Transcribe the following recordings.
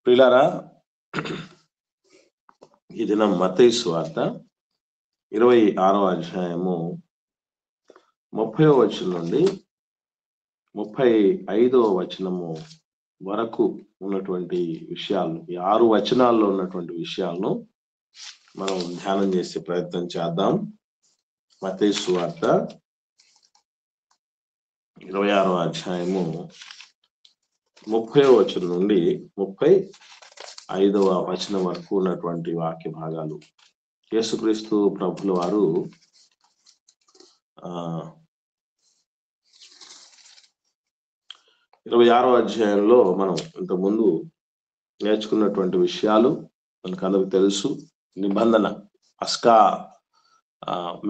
ప్రియులారా, ఈ దినం మత్తయి సువార్త 26వ అధ్యాయము 30వ వచనం నుండి 35వ వచనము వరకు ఉన్నటువంటి విషయాలు, ఈ 6 వచనాల్లో ఉన్నటువంటి విషయాలను మనం ధ్యానం చేసే ప్రయత్నం చేద్దాం. మత్తయి సువార్త 26వ అధ్యాయము 30వ వచనం నుండి 35వ వచనం వరకు ఉన్నటువంటి వాక్య భాగాలు. యేసుక్రీస్తు ప్రభుల వారు 26వ అధ్యాయంలో మనం ఇంతకుముందు నేర్చుకున్నటువంటి విషయాలు మనకు అందరికి తెలుసు. నిబంధన పస్కా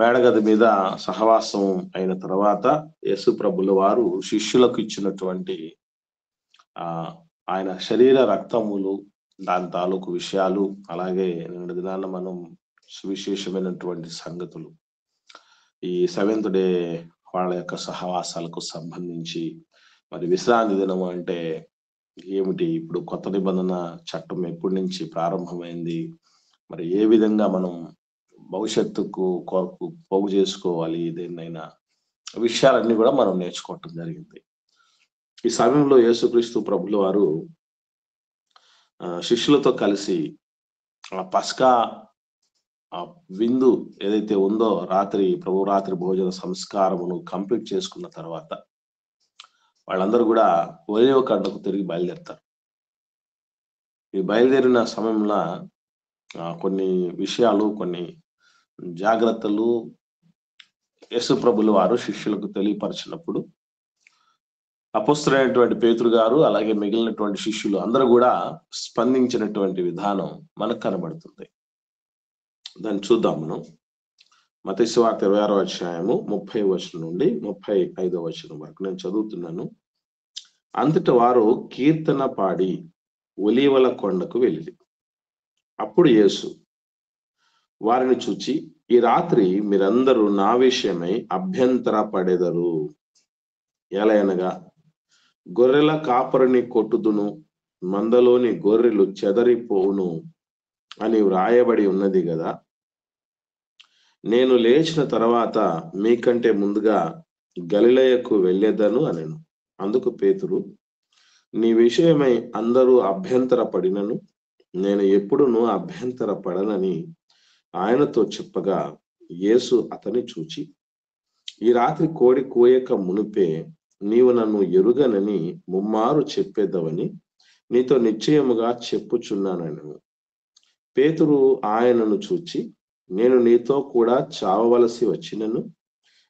మేడగది మీద సహవాసం అయిన తర్వాత యేసు ప్రభుల వారు శిష్యులకు ఇచ్చినటువంటి ఆయన శరీర రక్తములు, దాని తాలూకు విషయాలు, అలాగే నిన్న దినాన మనం సువిశేషమైనటువంటి సంగతులు, ఈ 7th డే వాళ్ళ యొక్క సహవాసాలకు సంబంధించి, మరి విశ్రాంతి దినం అంటే ఏమిటి, ఇప్పుడు కొత్త నిబంధన చట్టం ఎప్పటి నుంచి ప్రారంభమైంది, మరి ఏ విధంగా మనం భవిష్యత్తుకు కొరకు పోగు చేసుకోవాలి, దేన్నైనా విషయాలన్నీ కూడా మనం నేర్చుకోవటం జరిగింది. ఈ సమయంలో యేసుక్రీస్తు ప్రభుల వారు శిష్యులతో కలిసి ఆ పస్కా విందు ఏదైతే ఉందో, రాత్రి భోజన సంస్కారమును కంప్లీట్ చేసుకున్న తర్వాత వాళ్ళందరూ కూడా ఒలీవ కొండకు తిరిగి బయలుదేరుతారు. ఈ బయలుదేరిన సమయంలో కొన్ని విషయాలు, కొన్ని జాగ్రత్తలు యేసు ప్రభుల వారు శిష్యులకు తెలియపరిచినప్పుడు అపోస్తలుడైనటువంటి పేతురు గారు, అలాగే మిగిలినటువంటి శిష్యులు అందరూ కూడా స్పందించినటువంటి విధానం మనకు కనబడుతుంది. దాన్ని చూద్దాం మనం. మత్తయి సువార్త 26వ అధ్యాయము 30వ వచనం నుండి 35వ వచనం వరకు నేను చదువుతున్నాను. అంతట వారు కీర్తన పాడి ఒలీవల కొండకు వెళ్ళి, అప్పుడు యేసు వారిని చూచి, ఈ రాత్రి మీరందరూ నా విషయమై అభ్యంతర పడెదరు. ఎలయనగా గొర్రెల కాపరిని కొట్టుదును, మందలోని గొర్రెలు చెదరిపోవును అని వ్రాయబడి ఉన్నది కదా. నేను లేచిన తర్వాత మీకంటే ముందుగా గలిలయకు వెళ్ళేదను అనెను. అందుకు పేతురు, నీ విషయమై అందరూ అభ్యంతర పడినను నేను ఎప్పుడునూ అభ్యంతర పడనని ఆయనతో చెప్పగా, యేసు అతని చూచి, ఈ రాత్రి కోడి కూయక మునిపే నీవు నన్ను ఎరుగనని ముమ్మారు చెప్పేదవని నీతో నిశ్చయముగా చెప్పుచున్నానను. పేతురు ఆయనను చూచి, నేను నీతో కూడా చావవలసి వచ్చినను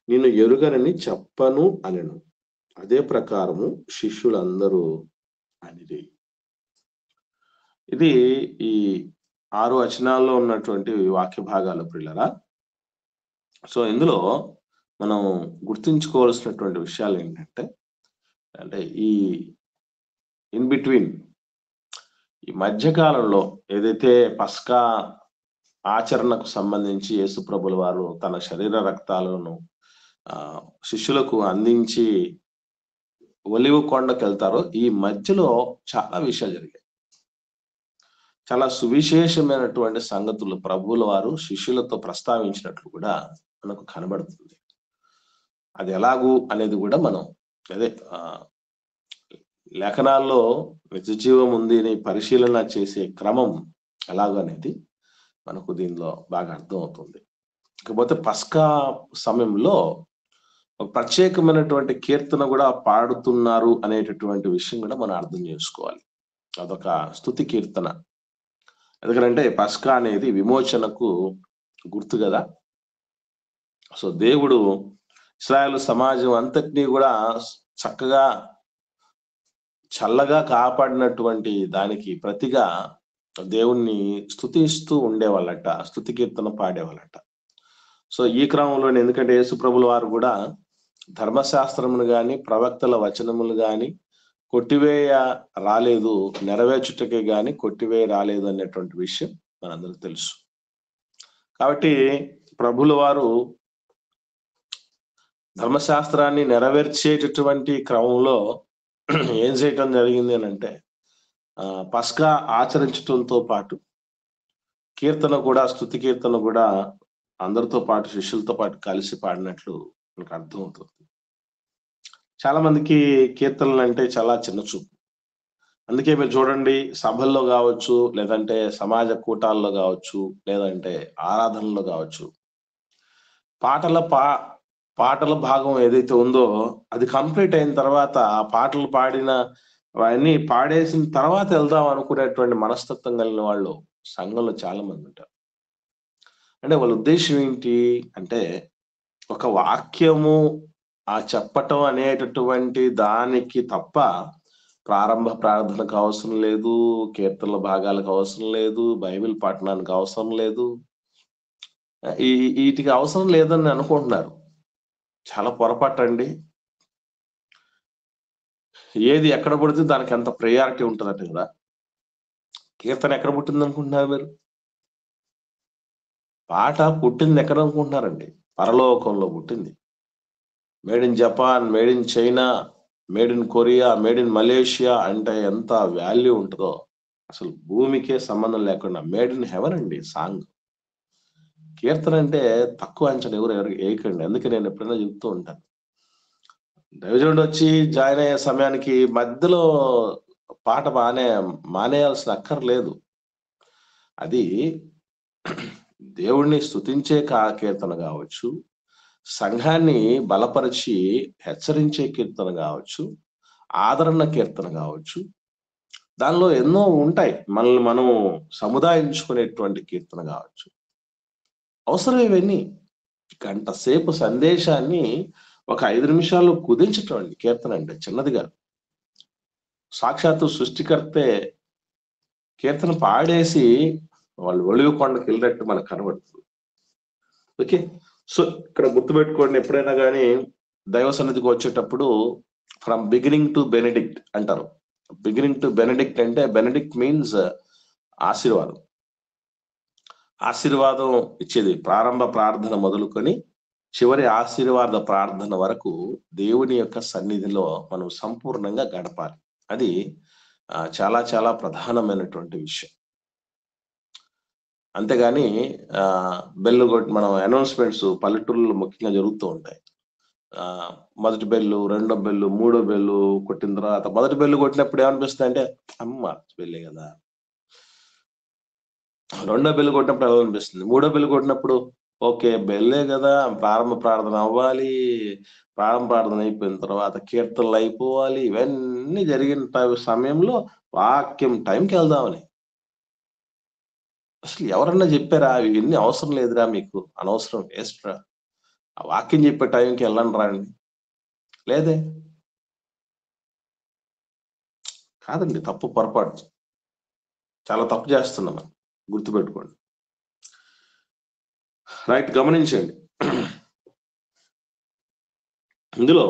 నిన్ను ఎరుగనని చెప్పను అనెను. అదే ప్రకారము శిష్యులందరూ అనిరి. ఇది ఈ 6 వచనాల్లో ఉన్నటువంటి వాక్య భాగాలు ప్రియులారా. సో ఇందులో మనం గుర్తుంచుకోవాల్సినటువంటి విషయాలు ఏంటంటే, ఈ ఇన్ బిట్వీన్, ఈ మధ్యకాలంలో ఏదైతే పస్కా ఆచరణకు సంబంధించి యేసు ప్రభుల వారు తన శరీర రక్తాలను శిష్యులకు అందించి ఒలీవ కొండకు వెళ్తారో, ఈ మధ్యలో చాలా విషయాలు జరిగాయి. చాలా సువిశేషమైనటువంటి సంగతులు ప్రభువుల వారు శిష్యులతో ప్రస్తావించినట్లు కూడా మనకు కనబడుతుంది. అది ఎలాగూ అనేది కూడా మనం లేఖనాల్లో నిజజీవం ఉంది అని పరిశీలన చేసే క్రమం ఎలాగో అనేది మనకు దీనిలో బాగా అర్థం అవుతుంది. ఇకపోతే పస్కా సమయంలో ఒక ప్రత్యేకమైనటువంటి కీర్తన కూడా పాడుతున్నారు అనేటటువంటి విషయం కూడా మనం అర్థం చేసుకోవాలి. అదొక స్తుతి కీర్తన. ఎందుకంటే పస్కా అనేది విమోచనకు గుర్తు కదా. సో దేవుడు ఇశ్రాయేలు సమాజం అంతటినీ కూడా చక్కగా చల్లగా కాపాడినటువంటి దానికి ప్రతిగా దేవుణ్ణి స్తుతిస్తూ ఉండేవాళ్ళట, స్తుతి కీర్తన పాడేవాళ్ళట. సో ఈ క్రమంలో ఎందుకంటే యేసు ప్రభుల వారు కూడా ధర్మశాస్త్రమును గాని ప్రవక్తల వచనములు గాని కొట్టివేయ రాలేదు, నెరవేర్చుటకే గాని కొట్టివేయ రాలేదు అనేటువంటి విషయం మనందరికి తెలుసు. కాబట్టి ప్రభుల వారు ధర్మశాస్త్రాన్ని నెరవేర్చేటటువంటి క్రమంలో ఏం చేయటం జరిగింది అని అంటే, పస్కా ఆచరించడంతో పాటు కీర్తన కూడా, స్తుతి కీర్తన కూడా అందరితో పాటు, శిష్యులతో పాటు కలిసి పాడినట్లు మనకు అర్థమవుతుంది. చాలా మందికి కీర్తనలు అంటే చాలా చిన్న చూపు. అందుకే మీరు చూడండి, సభల్లో కావచ్చు, లేదంటే సమాజ కూటాల్లో కావచ్చు, లేదంటే ఆరాధనలో కావచ్చు, పాటల పా పాటల భాగం ఏదైతే ఉందో అది కంప్లీట్ అయిన తర్వాత, ఆ పాటలు పాడిన అవన్నీ పాడేసిన తర్వాత వెళ్దాం అనుకునేటువంటి మనస్తత్వం కలిగిన వాళ్ళు సంఘంలో చాలా మంది ఉంటారు. అంటే వాళ్ళ ఉద్దేశం ఏంటి అంటే, ఒక వాక్యము చెప్పటం అనేటటువంటి దానికి తప్ప ప్రారంభ ప్రార్థనకు అవసరం లేదు, కీర్తనల భాగాలకు అవసరం లేదు, బైబిల్ పఠనానికి అవసరం లేదు. వీటికి అవసరం లేదని అనుకుంటున్నారు. చాలా పొరపాటండి. ఏది ఎక్కడ పుడితే దానికి ఎంత ప్రయారిటీ ఉంటుందంట కదా. కీర్తన ఎక్కడ పుట్టింది అనుకుంటున్నారు మీరు? పాట పుట్టింది ఎక్కడ అనుకుంటున్నారండి? పరలోకంలో పుట్టింది. Made in Japan, made in China, made in Korea, made in Malaysia అంటే ఎంత వాల్యూ ఉంటుందో, అసలు భూమికే సంబంధం లేకుండా మేడ్ ఇన్ హెవెన్ అండి సాంగ్. కీర్తన అంటే తక్కువ అంచనా ఎవరు వేయకండి. అందుకే నేను ఎప్పుడైనా చెప్తూ ఉంటాను, దైవజనుడు వచ్చి జాయిన్ అయ్యే సమయానికి మధ్యలో పాట మానేయాల్సిన అక్కర్లేదు. అది దేవుణ్ణి స్తుతించే కీర్తన కావచ్చు, సంఘాన్ని బలపరిచి హెచ్చరించే కీర్తన కావచ్చు, ఆదరణ కీర్తన కావచ్చు, దానిలో ఎన్నో ఉంటాయి. మనల్ని మనం సముదాయించుకునేటువంటి కీర్తన కావచ్చు. అవసరం ఇవన్నీ. గంట సేపు సందేశాన్ని ఒక 5 నిమిషాల్లో కుదించటం అండి కీర్తన అంటే, చిన్నదిగా. సాక్షాత్తు సృష్టికర్తే కీర్తన పాడేసి వాళ్ళు ఒలివ కొండకి వెళ్ళినట్టు మనకు కనబడుతుంది. ఓకే, సో ఇక్కడ గుర్తుపెట్టుకోండి, ఎప్పుడైనా కానీ దైవ సన్నిధికి వచ్చేటప్పుడు ఫ్రమ్ బిగినింగ్ టు బెనెడిక్ట్ అంటారు. బిగినింగ్ టు బెనెడిక్ట్ అంటే, బెనెడిక్ట్ మీన్స్ ఆశీర్వాదం. ఆశీర్వాదం ఇచ్చేది ప్రారంభ ప్రార్థన మొదలుకొని చివరి ఆశీర్వాద ప్రార్థన వరకు దేవుని యొక్క సన్నిధిలో మనం సంపూర్ణంగా గడపాలి. అది చాలా చాలా ప్రధానమైనటువంటి విషయం. అంతేగాని బెల్లు కొట్టి మనం అనౌన్స్మెంట్స్ పల్లెటూరులో ముఖ్యంగా జరుగుతూ ఉంటాయి. మొదటి బెల్లు, రెండో బెల్లు, మూడో బెల్లు కొట్టిన తర్వాత, మొదటి బెల్లు కొట్టినప్పుడు ఏమనిపిస్తుంది అంటే, అమ్మ బెల్లే కదా. రెండో బెల్లు కొట్టినప్పుడు ఎలా అనిపిస్తుంది? మూడో బెల్లు కొట్టినప్పుడు ఓకే బెల్లే కదా, ప్రారంభ ప్రార్థన అవ్వాలి, ప్రారంభ ప్రార్థన అయిపోయిన తర్వాత కీర్తనలు అయిపోవాలి. ఇవన్నీ జరిగిన సమయంలో వాక్యం టైంకి వెళ్దామని. అసలు ఎవరన్నా చెప్పారా ఇవన్నీ అవసరం లేదురా మీకు, అనవసరం, వేస్ట్ రా, ఆ వాక్యం చెప్పే టైంకి వెళ్ళండి రండి? లేదే. కాదండి, తప్పు, పొరపాటు, చాలా తప్పు చేస్తున్నాం, గుర్తుపెట్టుకోండి. రైట్, గమనించండి. ఇందులో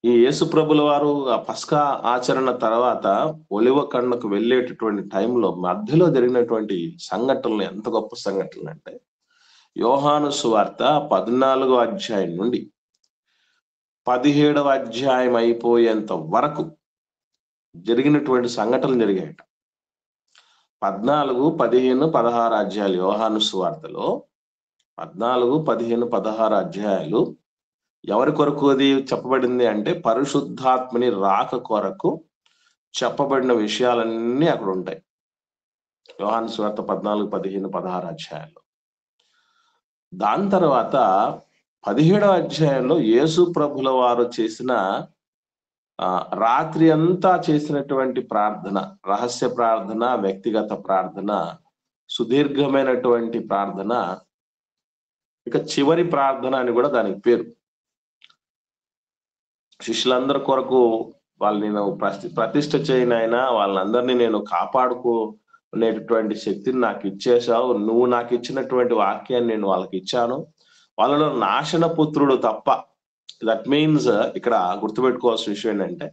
ఈ యేసు ప్రభుల వారు ఆ పస్కా ఆచరణ తర్వాత ఒలివ కొండకు వెళ్ళేటటువంటి టైంలో మధ్యలో జరిగినటువంటి సంఘటనలు ఎంత గొప్ప సంఘటనలు అంటే, యోహాను సువార్త 14వ అధ్యాయం నుండి 17వ అధ్యాయం అయిపోయేంత వరకు జరిగినటువంటి సంఘటనలు జరిగాయట. 14, 15, 16 అధ్యాయాలు యోహాను సువార్తలో 14, 15, 16 అధ్యాయాలు ఎవరి కొరకు అది చెప్పబడింది అంటే, పరిశుద్ధాత్మని రాక కొరకు చెప్పబడిన విషయాలన్నీ అక్కడ ఉంటాయి. యోహాను సువార్త 14, 15, 16 అధ్యాయాల్లో. దాని తర్వాత 17వ అధ్యాయంలో యేసు ప్రభుల వారు చేసిన రాత్రి అంతా చేసినటువంటి ప్రార్థన, రహస్య ప్రార్థన, వ్యక్తిగత ప్రార్థన, సుదీర్ఘమైనటువంటి ప్రార్థన, ఇక చివరి ప్రార్థన అని కూడా దానికి పేరు. శిష్యులందరి కొరకు వాళ్ళని నేను ప్రతిష్ఠ చేయనైనా, వాళ్ళందరినీ నేను కాపాడుకునేటటువంటి శక్తిని నాకు ఇచ్చేసావు, నువ్వు నాకు ఇచ్చినటువంటి వాక్యాన్ని నేను వాళ్ళకి ఇచ్చాను, వాళ్ళలో నాశన పుత్రుడు తప్ప. దట్ మీన్స్ ఇక్కడ గుర్తుపెట్టుకోవాల్సిన విషయం ఏంటంటే,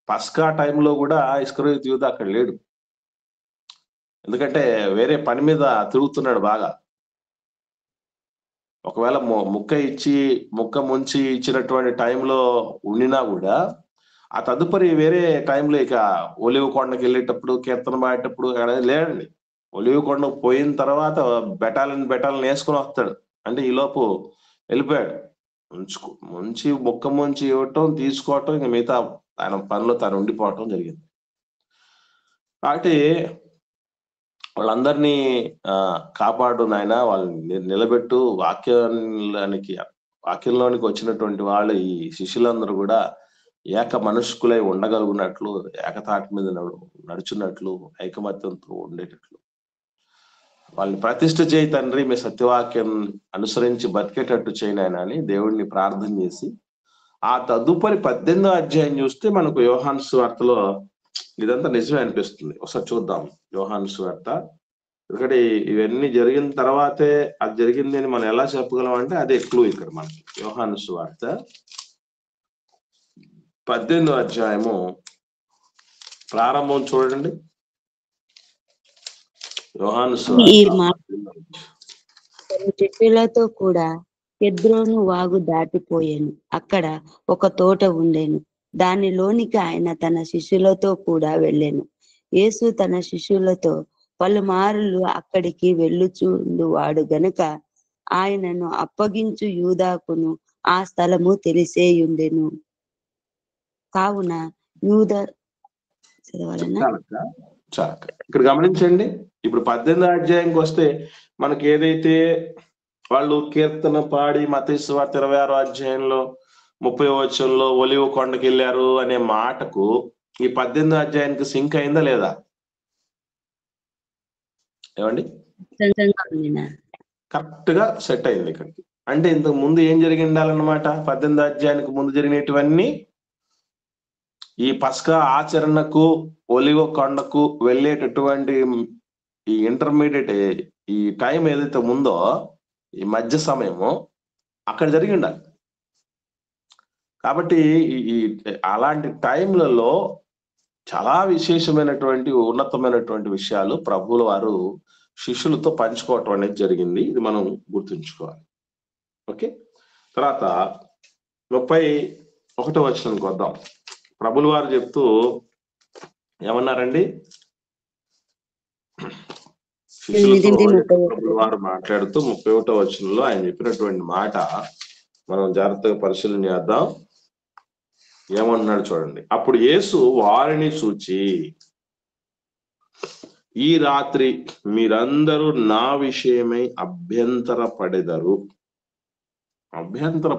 పస్కా టైంలో కూడా ఇస్కరియోతు యూదా అక్కడ లేడు. ఎందుకంటే వేరే పని మీద తిరుగుతున్నాడు బాగా. ఒకవేళ ముక్క ముంచి ఇచ్చినటువంటి టైంలో ఉండినా కూడా ఆ తదుపరి వేరే టైంలో ఇక ఒలివ కొండకి వెళ్ళేటప్పుడు, కీర్తన పాడేటప్పుడు లేడండి. ఒలివ కొండకు పోయిన తర్వాత బెటాలను వేసుకొని వస్తాడు. అంటే ఈలోపు వెళ్ళిపోయాడు. ముంచి ముక్క ముంచి ఇవ్వటం, తీసుకోవటం, ఇంక మిగతా ఆయన పనిలో తను ఉండిపోవటం జరిగింది. కాబట్టి వాళ్ళందరినీ కాపాడు నాయన, వాళ్ళని నిలబెట్టు. వాక్యంలోనికి వచ్చినటువంటి వాళ్ళు, ఈ శిష్యులందరూ కూడా ఏక మనుష్కులై ఉండగలుగునట్లు, ఏకతాటి మీద నడుచున్నట్లు, ఐకమత్యంతో ఉండేటట్లు వాళ్ళని ప్రతిష్ఠ చేయి తండ్రి, మీ సత్యవాక్యం అనుసరించి బతికేటట్టు చేయనాయన అని దేవుడిని ప్రార్థన చేసి, ఆ తదుపరి 18వ అధ్యాయం చూస్తే మనకు యోహాను సువార్తలో ఇదంతా నిజమే అనిపిస్తుంది. ఒకసారి చూద్దాం యోహాను సువార్త. ఎందుకంటే ఇవన్నీ జరిగిన తర్వాతే అది జరిగింది అని మనం ఎలా చెప్పగలం అంటే అదే క్లూ ఇక్కడ మనకి. యోహాను సువార్త 18వ అధ్యాయము ప్రారంభం చూడండి. యోహాను శిష్యులతో కూడా కెద్రోను వాగు దాటిపోయాను. అక్కడ ఒక తోట ఉండేను. దానిలోనికి ఆయన తన శిష్యులతో కూడా వెళ్ళాను. యేసు తన శిష్యులతో పలుమార్లు అక్కడికి వెళ్ళుచుండువాడు గనుక ఆయనను అప్పగించు యూదాకును ఆ స్థలము తెలిసేయుండెను. కావున యూద చదవాలన్నా ఇక్కడ గమనించండి. ఇప్పుడు 18వ అధ్యాయంకి వస్తే మనకి ఏదైతే వాళ్ళు కీర్తన పాడి మత్తయి సువార్త 26వ అధ్యాయంలో 30వ వచనంలో ఒలివ కొండకి వెళ్ళారు అనే మాటకు ఈ 18వ అధ్యాయానికి సింక్ అయిందా లేదా? ఏమండి? కరెక్ట్ గా సెట్ అయింది ఇక్కడికి. అంటే ఇంతకు ముందు ఏం జరిగి ఉండాలన్నమాట? 18వ అధ్యాయానికి ముందు జరిగినటువన్నీ ఈ పస్కా ఆచరణకు, ఒలివ కొండకు వెళ్ళేటటువంటి ఈ ఇంటర్మీడియట్ ఈ టైం ఏదైతే ఉందో, ఈ మధ్య సమయము అక్కడ జరిగి ఉండాలి. కాబట్టి ఈ అలాంటి టైంలలో చాలా విశేషమైనటువంటి ఉన్నతమైనటువంటి విషయాలు ప్రభువుల వారు శిష్యులతో పంచుకోవటం అనేది జరిగింది. ఇది మనం గుర్తుంచుకోవాలి. ఓకే, తర్వాత 31వ వచనానికి వద్దాం. ప్రభువుల వారు చెప్తూ ఏమన్నారండి? శిష్యులతో ప్రభువుల వారు మాట్లాడుతూ 31వ వచనంలో ఆయన చెప్పినటువంటి మాట మనం జాగ్రత్తగా పరిశీలన చేద్దాం. ఏమన్నాడు చూడండి. అప్పుడు యేసు వారిని చూచి, ఈ రాత్రి మీరందరూ నా విషయమై అభ్యంతర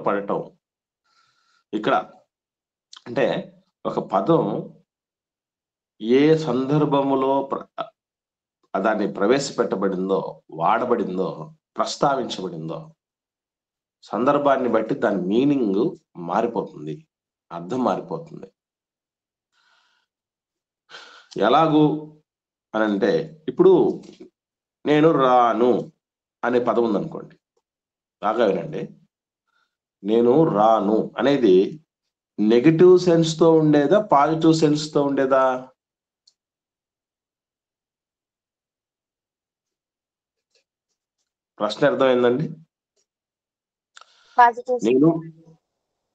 పడటం ఇక్కడ అంటే ఒక పదం ఏ సందర్భములో దాన్ని ప్రవేశపెట్టబడిందో, వాడబడిందో, ప్రస్తావించబడిందో సందర్భాన్ని బట్టి దాని మీనింగ్ మారిపోతుంది, అర్థం మారిపోతుంది. ఎలాగూ అని అంటే, ఇప్పుడు నేను రాను అనే పదం ఉందనుకోండి, బాగా వినండి. నేను రాను అనేది నెగిటివ్ సెన్స్ తో ఉండేదా, పాజిటివ్ సెన్స్ తో ఉండేదా? ప్రశ్న అర్థమైందండి?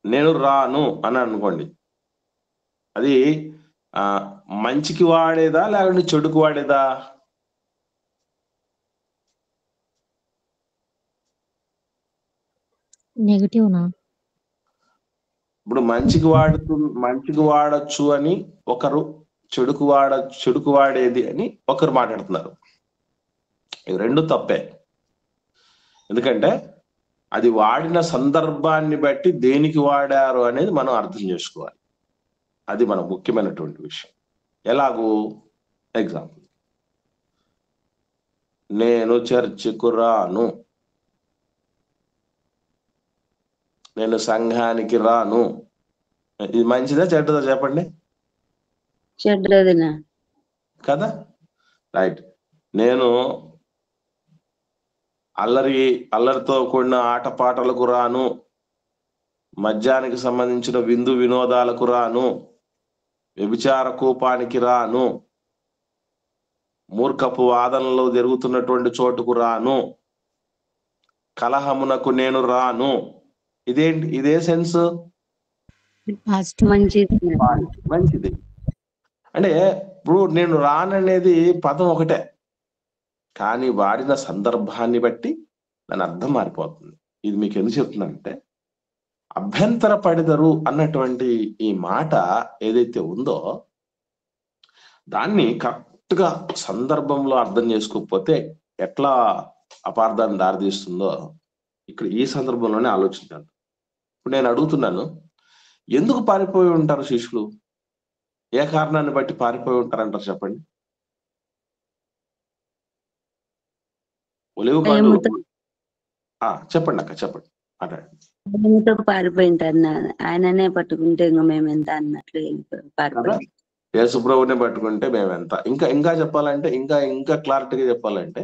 నేను రాను అని అనుకోండి, అది మంచికి వాడేదా లేకుంటే చెడుకు వాడేదా? నెగటివ్ నా? ఇప్పుడు మంచికి వాడచ్చు అని ఒకరు, చెడుకు వాడేది అని ఒకరు మాట్లాడుతున్నారు. ఇవి రెండు తప్పే. ఎందుకంటే అది వాడిన సందర్భాన్ని బట్టి దేనికి వాడారు అనేది మనం అర్థం చేసుకోవాలి. అది మన ముఖ్యమైనటువంటి విషయం. ఎలాగూ ఎగ్జాంపుల్, నేను చర్చికు రాను, నేను సంఘానికి రాను, ఇది మంచిదా చెడ్డదా చెప్పండి? చెడ్డదినా కదా, రైట్. నేను అల్లరితో కూడిన ఆటపాటలకు రాను, మద్యానికి సంబంధించిన విందు వినోదాలకు రాను, వ్యభిచార కూపానికి రాను, మూర్ఖపు వాదనలో జరుగుతున్నటువంటి చోటుకు రాను, కలహమునకు నేను రాను. ఇదే సెన్స్. మంచిది. మంచిది. అంటే ఇప్పుడు నేను రాననేది పదం ఒకటే, కానీ వాడిన సందర్భాన్ని బట్టి దాని అర్థం మారిపోతుంది. ఇది మీకు ఎందుకు చెప్తున్నానంటే, అభ్యంతర పడెదరు అన్నటువంటి ఈ మాట ఏదైతే ఉందో దాన్ని కరెక్ట్ గా సందర్భంలో అర్థం చేసుకోకపోతే ఎట్లా అపార్థాన్ని దారితీస్తుందో ఇక్కడ ఈ సందర్భంలోనే ఆలోచించాను. ఇప్పుడు నేను అడుగుతున్నాను, ఎందుకు పారిపోయి ఉంటారు శిష్యులు? ఏ కారణాన్ని బట్టి పారిపోయి ఉంటారంటారు చెప్పండి? ఒలివ పండు చెప్పండి అక్క, చెప్పండి, మాట్లాడండి. భయంతో పారిపోయింటారు. ఆయననే పట్టుకుంటే ఇంకా మేము ఎంత అన్నట్లు పారిపోయి. యేసుప్రభునే పట్టుకుంటే మేము ఎంత. ఇంకా ఇంకా చెప్పాలంటే ఇంకా ఇంకా క్లారిటీగా చెప్పాలంటే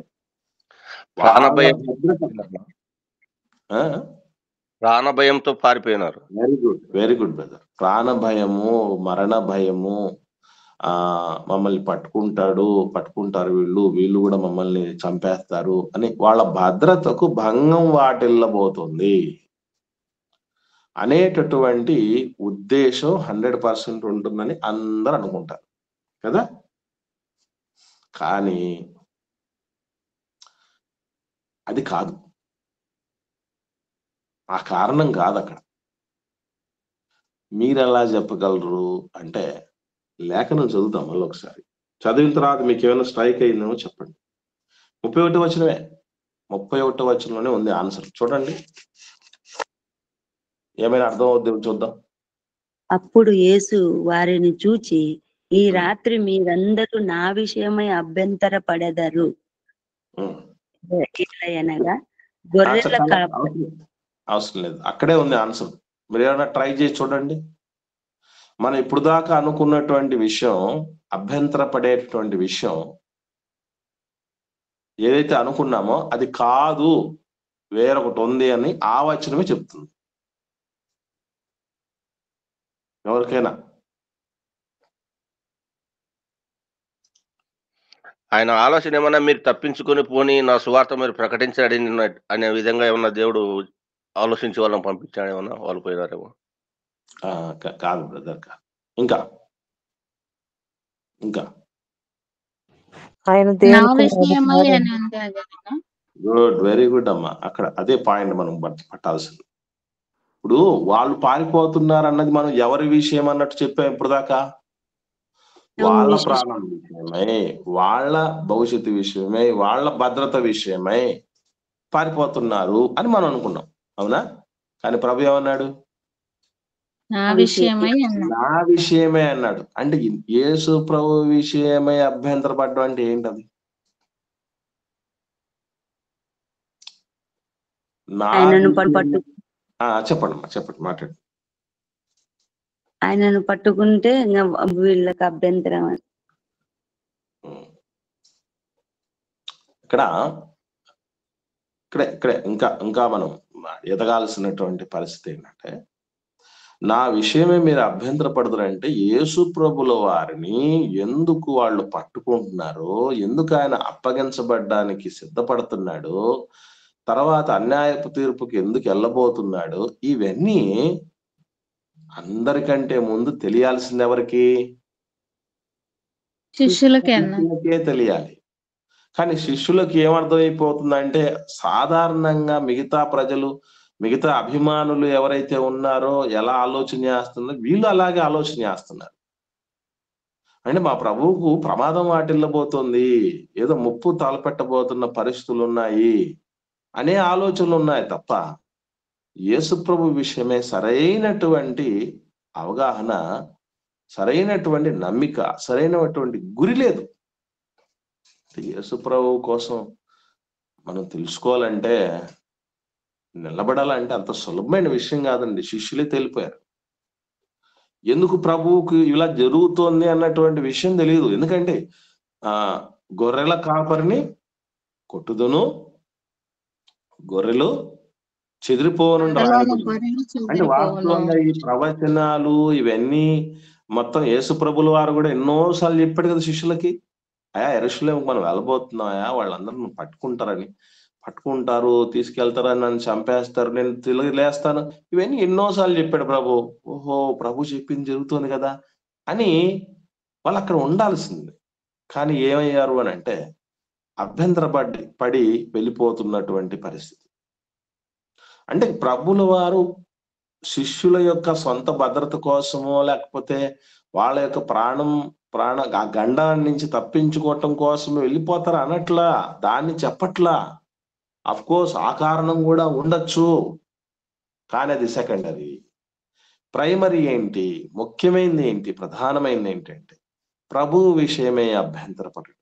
ప్రాణభయంతో పారిపోయినారు. Very good brother. ప్రాణ భయము, మరణ భయము, మమ్మల్ని పట్టుకుంటారు వీళ్ళు కూడా మమ్మల్ని చంపేస్తారు అని వాళ్ళ భద్రతకు భంగం వాటిల్లబోతుంది అనేటటువంటి ఉద్దేశం 100% ఉంటుందని అందరూ అనుకుంటారు కదా. కానీ అది కాదు, ఆ కారణం కాదు అక్కడ. మీరు ఎలా చెప్పగలరు అంటే, లేఖనం చదువుతాం మళ్ళీ ఒకసారి. చదివిన తర్వాత మీకు ఏమైనా స్ట్రైక్ అయిందేమో చెప్పండి. 31వ వచనమే, 31వ వచనంలోనే ఉంది ఆన్సర్. చూడండి, ఏమైనా అర్థం అవుద్దేమో చూద్దాం. అప్పుడు యేసు వారిని చూచి, ఈ రాత్రి మీరందరూ నా విషయమై అభ్యంతర పడెదరు. అనగా గొర్రెల అవసరం లేదు, అక్కడే ఉంది ఆన్సర్. మీరు ఏమైనా ట్రై చేసి చూడండి. మనం ఇప్పుడు దాకా అనుకున్నటువంటి విషయం, అభ్యంతర పడేటటువంటి విషయం ఏదైతే అనుకున్నామో అది కాదు, వేరొకటి ఉంది అని ఆ వచనమే చెప్తుంది. ఎవరికైనా ఆయన ఆలోచన ఏమన్నా మీరు తప్పించుకొని పోని నా సువార్త మీరు ప్రకటించాడు అనే విధంగా ఏమన్నా దేవుడు ఆలోచించి వాళ్ళని పంపించాడు, ఏమన్నా వాళ్ళు పోయినారేమో? కాదు బ్రదర్. ఇంకా ఇంకా గుడ్, వెరీ గుడ్ అమ్మా. అక్కడ అదే పాయింట్ మనం పట్టాల్సింది. ఇప్పుడు వాళ్ళు పారిపోతున్నారు అన్నది మనం ఎవరి విషయం అన్నట్టు చెప్పాం ఇప్పుడు దాకా? వాళ్ళ ప్రాణం విషయమై, వాళ్ళ భవిష్యత్తు విషయమై, వాళ్ళ భద్రత విషయమై పారిపోతున్నారు అని మనం అనుకున్నాం, అవునా? కానీ ప్రభు ఏమన్నాడు? నా విషయమై అన్నాడు. అంటే యేసు ప్రభు విషయమై అభ్యంతర పడ్డం అంటే ఏంటది? చెప్పండి, మాట్లాడు. ఆయనను పట్టుకుంటే వీళ్ళకి అభ్యంతరం. ఇక్కడ ఇంకా మనం ఎదగాల్సినటువంటి పరిస్థితి ఏంటంటే, నా విషయమే మీరు అభ్యంతర పడుతున్నారంటే యేసు ప్రభుల వారిని ఎందుకు వాళ్ళు పట్టుకుంటున్నారో, ఎందుకు ఆయన అప్పగించబడ్డానికి సిద్ధపడుతున్నాడు, తర్వాత అన్యాయపు తీర్పుకి ఎందుకు వెళ్ళబోతున్నాడు, ఇవన్నీ అందరికంటే ముందు తెలియాల్సింది ఎవరికి? శిష్యులకే తెలియాలి. కానీ శిష్యులకు ఏమర్థమైపోతుందంటే, సాధారణంగా మిగతా ప్రజలు, మిగతా అభిమానులు ఎవరైతే ఉన్నారో ఎలా ఆలోచన చేస్తున్నారో వీళ్ళు అలాగే ఆలోచన చేస్తున్నారు. అంటే మా ప్రభువుకు ప్రమాదం వాటిల్లబోతోంది, ఏదో ముప్పు తలపెట్టబోతున్న పరిస్థితులు ఉన్నాయి అనే ఆలోచనలు ఉన్నాయి తప్ప యేసు ప్రభు విషయమే సరైనటువంటి అవగాహన, సరైనటువంటి నమ్మిక, సరైనటువంటి గురి లేదు. యేసు ప్రభు కోసం మనం తెలుసుకోవాలంటే, నిలబడాలంటే అంత సులభమైన విషయం కాదండి. శిష్యులే తెలిపారు. ఎందుకు ప్రభువుకి ఇలా జరుగుతోంది అన్నటువంటి విషయం తెలియదు. ఎందుకంటే గొర్రెల కాపరిని కొట్టుదును, గొర్రెలు చెదిరిపోను. అంటే వాస్తవంగా ఈ ప్రవచనాలు ఇవన్నీ మొత్తం యేసు ప్రభుల వారు కూడా ఎన్నోసార్లు చెప్పాడు కదా శిష్యులకి, యెరూషలేముకు మనం వెళ్ళబోతున్నాయా, వాళ్ళందరూ పట్టుకుంటారని. పట్టుకుంటారు, తీసుకెళ్తారు, నన్ను చంపేస్తారు, నేను తిరిగి లేస్తాను, ఇవన్నీ ఎన్నోసార్లు చెప్పాడు ప్రభు. ఓహో, ప్రభు చెప్పింది జరుగుతుంది కదా అని వాళ్ళు అక్కడ ఉండాల్సింది. కానీ ఏమయ్యారు అని అంటే పడి వెళ్ళిపోతున్నటువంటి పరిస్థితి. అంటే ప్రభుల వారు శిష్యుల యొక్క సొంత భద్రత కోసమో లేకపోతే వాళ్ళ యొక్క ఆ గండాన్ని నుంచి తప్పించుకోవటం కోసం వెళ్ళిపోతారు అనట్లా, దాన్ని చెప్పట్లా. అఫ్ కోర్స్ ఆ కారణం కూడా ఉండొచ్చు, కానీ అది సెకండరీ. ప్రైమరీ ఏంటి, ముఖ్యమైనది ఏంటి, ప్రధానమైనది ఏంటంటే ప్రభు విషయమే అభ్యంతరపడడు.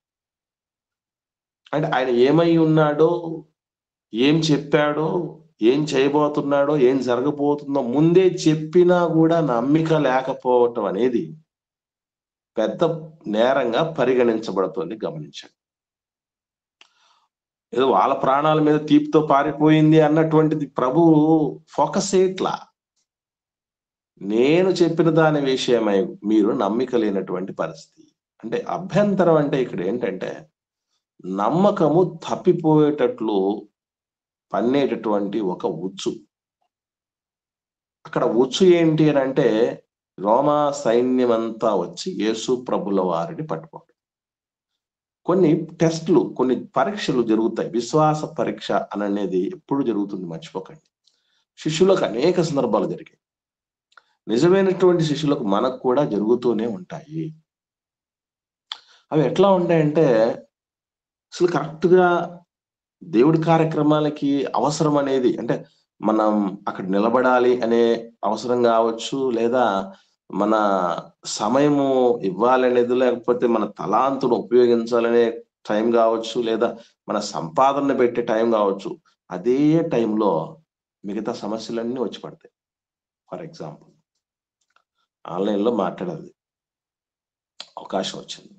అంటే ఆయన ఏమై ఉన్నాడో, ఏం చెప్పాడో, ఏం చేయబోతున్నాడో, ఏం జరగబోతుందో ముందే చెప్పినా కూడా నమ్మిక లేకపోవటం అనేది పెద్ద నేరంగా పరిగణించబడుతుంది. గమనించండి. ఏదో వాళ్ళ ప్రాణాల మీద తీపితో పారిపోయింది అన్నటువంటిది ప్రభు ఫోకస్ చేయట్లా. నేను చెప్పిన దాని విషయమై మీరు నమ్మిక లేనటువంటి పరిస్థితి. అంటే అభ్యంతరం అంటే ఇక్కడ ఏంటంటే నమ్మకము తప్పిపోయేటట్లు పన్నేటటువంటి ఒక ఉచ్చు. అక్కడ ఉచ్చు ఏంటి అని అంటే రోమా సైన్యం అంతా వచ్చి యేసు ప్రభుల వారిని పట్టుకోండి. కొన్ని టెస్టులు, కొన్ని పరీక్షలు జరుగుతాయి. విశ్వాస పరీక్ష అనేది ఎప్పుడు జరుగుతుంది మర్చిపోకండి. శిష్యులకు అనేక సందర్భాలు జరిగాయి. నిజమైనటువంటి శిష్యులకు మనకు కూడా జరుగుతూనే ఉంటాయి. అవి ఎట్లా ఉంటాయంటే అసలు కరెక్ట్ గా దేవుడి కార్యక్రమాలకి అవసరం అనేది, అంటే మనం అక్కడ నిలబడాలి అనే అవసరం కావచ్చు, లేదా మన సమయము ఇవ్వాలనేది, లేకపోతే మన తలాంతును ఉపయోగించాలనే టైం కావచ్చు, లేదా మన సంపాదన పెట్టే టైం కావచ్చు. అదే టైంలో మిగతా సమస్యలన్నీ వచ్చి పడతాయి. ఫర్ ఎగ్జాంపుల్, ఆన్లైన్లో మాట్లాడాలి, అవకాశం వచ్చింది,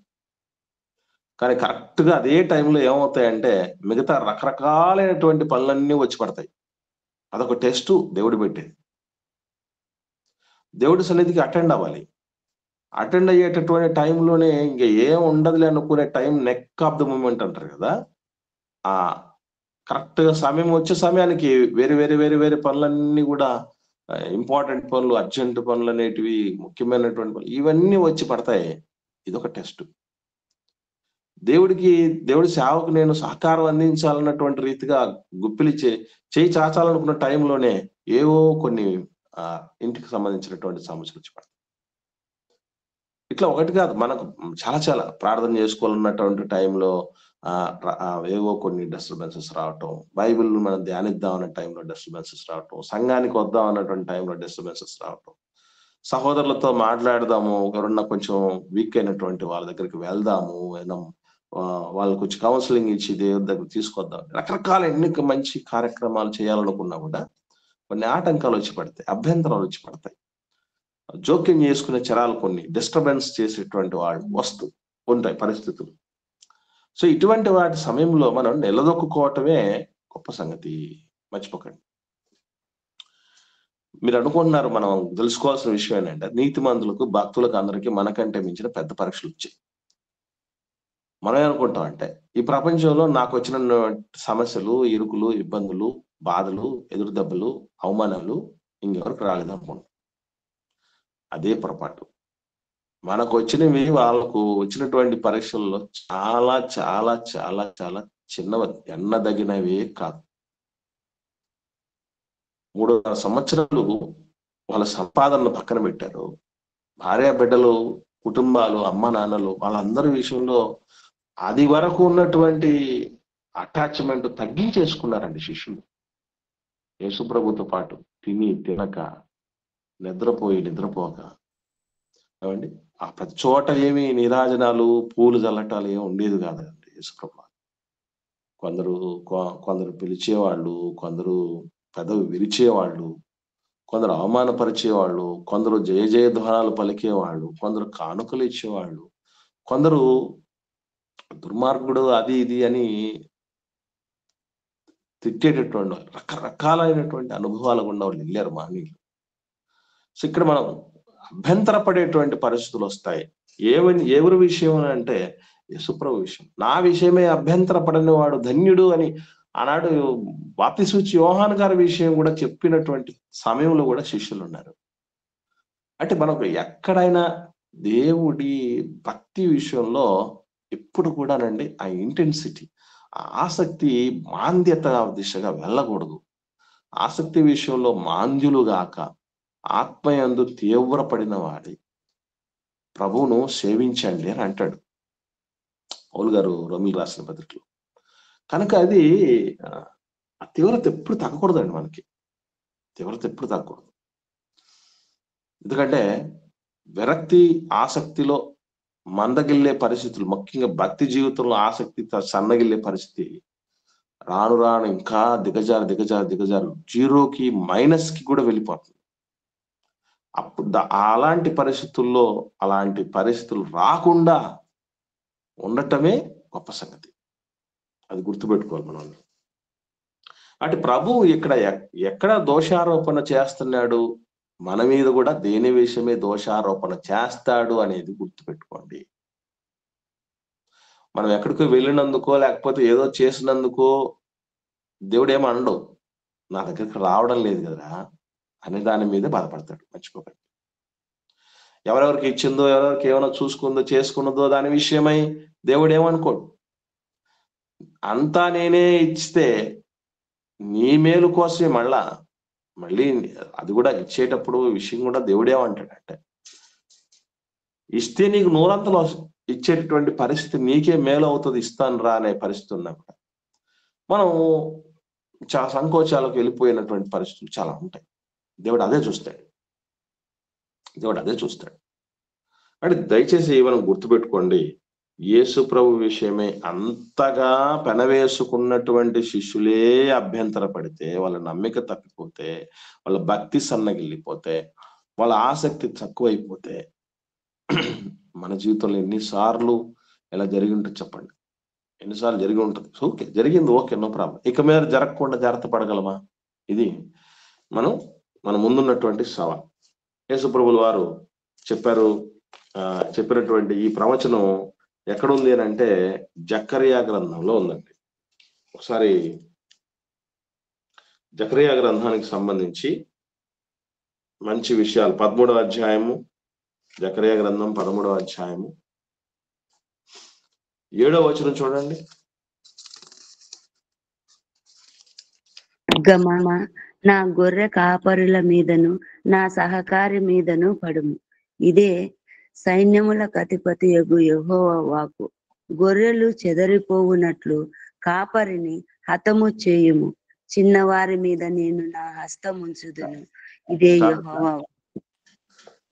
కానీ కరెక్ట్ గా అదే టైంలో ఏమవుతాయంటే మిగతా రకరకాలైనటువంటి పనులన్నీ వచ్చి పడతాయి. అదొక టెస్ట్ దేవుడు పెట్టేది. దేవుడి సన్నిధికి అటెండ్ అవ్వాలి. అటెండ్ అయ్యేటటువంటి టైంలోనే ఇంక ఏం ఉండదులే అనుకునే time, neck of the moment అంటారు కదా, ఆ కరెక్ట్ గా సమయం వచ్చే సమయానికి వేరే వేరే వేరే వేరే పనులన్నీ కూడా, ఇంపార్టెంట్ పనులు, అర్జెంట్ పనులు అనేటివి, ముఖ్యమైనటువంటి పనులు, ఇవన్నీ వచ్చి పడతాయి. ఇదొక టెస్ట్. దేవుడి సేవకు నేను సహకారం అందించాలన్నటువంటి రీతిగా గుప్పిలి చేయి చాచాలనుకున్న టైంలోనే ఏవో కొన్ని ఇంటికి సంబంధించినటువంటి సమస్యలు వచ్చి పడతాయి. ఇట్లా ఒకటి కాదు, మనకు చాలా చాలా ప్రార్థన చేసుకోవాలన్నటువంటి టైంలో ఏవో కొన్ని డిస్టర్బెన్సెస్ రావటం, బైబిల్ మనం ధ్యానిద్దాం అనే టైంలో డిస్టర్బెన్సెస్ రావటం, సంఘానికి వద్దాం అన్నటువంటి టైంలో డిస్టర్బెన్సెస్ రావటం, సహోదరులతో మాట్లాడదాము, ఎవరన్నా కొంచెం వీక్ అయినటువంటి వాళ్ళ దగ్గరికి వెళ్దాము, వాళ్ళకు వచ్చి కౌన్సిలింగ్ ఇచ్చి దేవుడి దగ్గర తీసుకొద్దాం, రకరకాల ఎన్ని మంచి కార్యక్రమాలు చేయాలనుకున్నా కూడా కొన్ని ఆటంకాలు వచ్చి పడతాయి, అభ్యంతరాలు వచ్చి పడతాయి, జోక్యం చేసుకునే చరాలు, కొన్ని డిస్టర్బెన్స్ చేసేటువంటి వాళ్ళు వస్తూ ఉంటాయి పరిస్థితులు. సో ఇటువంటి వాటి సమయంలో మనం నిలదొక్కుకోవటమే గొప్ప సంగతి, మర్చిపోకండి. మీరు అనుకుంటున్నారు, మనం తెలుసుకోవాల్సిన విషయం ఏంటంటే నీతిమంతులకు, భక్తులకు, అందరికీ మనకంటే మించిన పెద్ద పరీక్షలు వచ్చాయి. మనం ఏమనుకుంటాం అంటే ఈ ప్రపంచంలో నాకు వచ్చిన సమస్యలు, ఇరుకులు, ఇబ్బందులు, బాధలు, ఎదురు దెబ్బలు, అవమానాలు ఇంకెవరికి రాలేదు అనుకుంటాం. అదే పొరపాటు. మనకు వచ్చినవి వాళ్ళకు వచ్చినటువంటి పరీక్షల్లో చాలా చాలా చాలా చాలా చిన్నవి, ఎన్నదగినవి కాదు. 3.5 సంవత్సరాలు వాళ్ళ సంపాదనను పక్కన పెట్టారు. భార్య బిడ్డలు, కుటుంబాలు, అమ్మ నాన్నలు, వాళ్ళందరి విషయంలో అది వరకు ఉన్నటువంటి అటాచ్మెంట్ తగ్గించేసుకున్నారండి శిష్యులు. యేసుప్రభుతో పాటు తిని తినక, నిద్రపోక, ఏమండి ఆ ప్రతి చోట ఏమి నీరాజనాలు, పూలు జల్లటాలు ఏమి ఉండేది కాదండి యేసుప్రభు. కొందరు పిలిచేవాళ్ళు, కొందరు పెదవి విరిచేవాళ్ళు, కొందరు అవమానపరిచేవాళ్ళు, కొందరు జయ జయధ్వానాలు పలికేవాళ్ళు, కొందరు కానుకలు ఇచ్చేవాళ్ళు, కొందరు దుర్మార్గుడు అది ఇది అని తిట్టేటటువంటి రకరకాలైనటువంటి అనుభవాలు గుండా వాళ్ళు వెళ్ళారు మానవులు. సో ఇక్కడ మనం అభ్యంతరపడేటువంటి పరిస్థితులు వస్తాయి. ఎవరి విషయం అంటే యేసుప్రభు విషయం. నా విషయమే అభ్యంతరపడని వాడు ధన్యుడు అని ఆనాడు బాప్తిస్మ ఇచ్చే యోహాను గారి విషయం కూడా చెప్పినటువంటి సమయంలో కూడా శిష్యులు ఉన్నారు. అంటే మనకు ఎక్కడైనా దేవుడి భక్తి విషయంలో ఎప్పుడు కూడానండి ఆ ఇంటెన్సిటీ, ఆ ఆసక్తి మాంద్యత దిశగా వెళ్ళకూడదు. ఆసక్తి విషయంలో మాంద్యులు గాక ఆత్మయందు తీవ్రపడిన వాడి ప్రభువును సేవించండి అని అంటాడు పౌలు గారు రోమీయులకు రాసిన పత్రికలో. కనుక అది ఆ తీవ్రత ఎప్పుడు తగ్గకూడదండి. మనకి తీవ్రత ఎప్పుడు తగ్గకూడదు. ఎందుకంటే విరక్తి ఆసక్తిలో మందగిల్లే పరిస్థితులు, ముఖ్యంగా భక్తి జీవితంలో ఆసక్తి సన్నగిల్లే పరిస్థితి రాను రాను ఇంకా దిగజారు జీరోకి మైనస్ కి కూడా వెళ్ళిపోతుంది. అప్పుడు అలాంటి పరిస్థితులు రాకుండా ఉండటమే గొప్ప సంగతి. అది గుర్తుపెట్టుకోవాలి మనం. అంటే ప్రభువు ఎక్కడ దోషారోపణ చేస్తున్నాడు, మన మీద కూడా దేని విషయమే దోషారోపణ చేస్తాడు అనేది గుర్తుపెట్టుకోండి. మనం ఎక్కడికో వెళ్ళినందుకో లేకపోతే ఏదో చేసినందుకో దేవుడు ఏమో అనడు, నా దగ్గరికి రావడం లేదు కదా అనే దాని మీదే బాధపడతాడు. మర్చిపోకండి. ఎవరెవరికి ఇచ్చిందో, ఎవరెవరికి ఏమైనా చూసుకుందో చేసుకున్నదో దాని విషయమై దేవుడు ఏమనుకోడు. అంతా నేనే ఇస్తే నీ మేలు కోసమే మళ్ళీ అది కూడా ఇచ్చేటప్పుడు విషయం కూడా దేవుడేమంటాడంటే, ఇస్తే నీకు నూరంతలో ఇచ్చేటటువంటి పరిస్థితి నీకే మేలు అవుతుంది, ఇస్తాను రా అనే పరిస్థితి ఉన్నప్పుడు మనం చాలా సంకోచాలకు వెళ్ళిపోయినటువంటి పరిస్థితులు చాలా ఉంటాయి. దేవుడు అదే చూస్తాడు. అంటే దయచేసి మనం గుర్తుపెట్టుకోండి, యేసు ప్రభు విషయమే అంతగా పెనవేసుకున్నటువంటి శిష్యులే అభ్యంతర పడితే, వాళ్ళ నమ్మిక తప్పిపోతే, వాళ్ళ భక్తి సన్నగిల్లిపోతే, వాళ్ళ ఆసక్తి తక్కువైపోతే మన జీవితంలో ఎన్నిసార్లు ఎలా జరిగి ఉంటుంది చెప్పండి. ఎన్నిసార్లు జరిగి ఉంటుంది. ఓకే, జరిగింది, ఓకే, నో ప్రాబ్లం. ఇక మీద జరగకుండా జాగ్రత్త పడగలమా? ఇది మన ముందున్నటువంటి సవాల్. యేసు ప్రభువుల వారు చెప్పినటువంటి ఈ ప్రవచనం ఎక్కడుంది అని అంటే జకర్యా గ్రంథంలో ఉందండి. ఒకసారి జకర్యా గ్రంథానికి సంబంధించి మంచి విషయాలు 13వ అధ్యాయము, జకర్యా గ్రంథం 13వ అధ్యాయము 7వ వచనం చూడండి. గమన నా గొర్రె కాపరుల మీదను నా సహకారి మీదను పడుము. ఇదే సైన్యముల అధిపతి యెహోవా వాక్కు. గొర్రెలు చెదరిపోవునట్లు కాపరిని హతము చేయుము. చిన్నవారి మీద నేను నా హస్తం ఉంచుదును. ఇదే యెహోవా.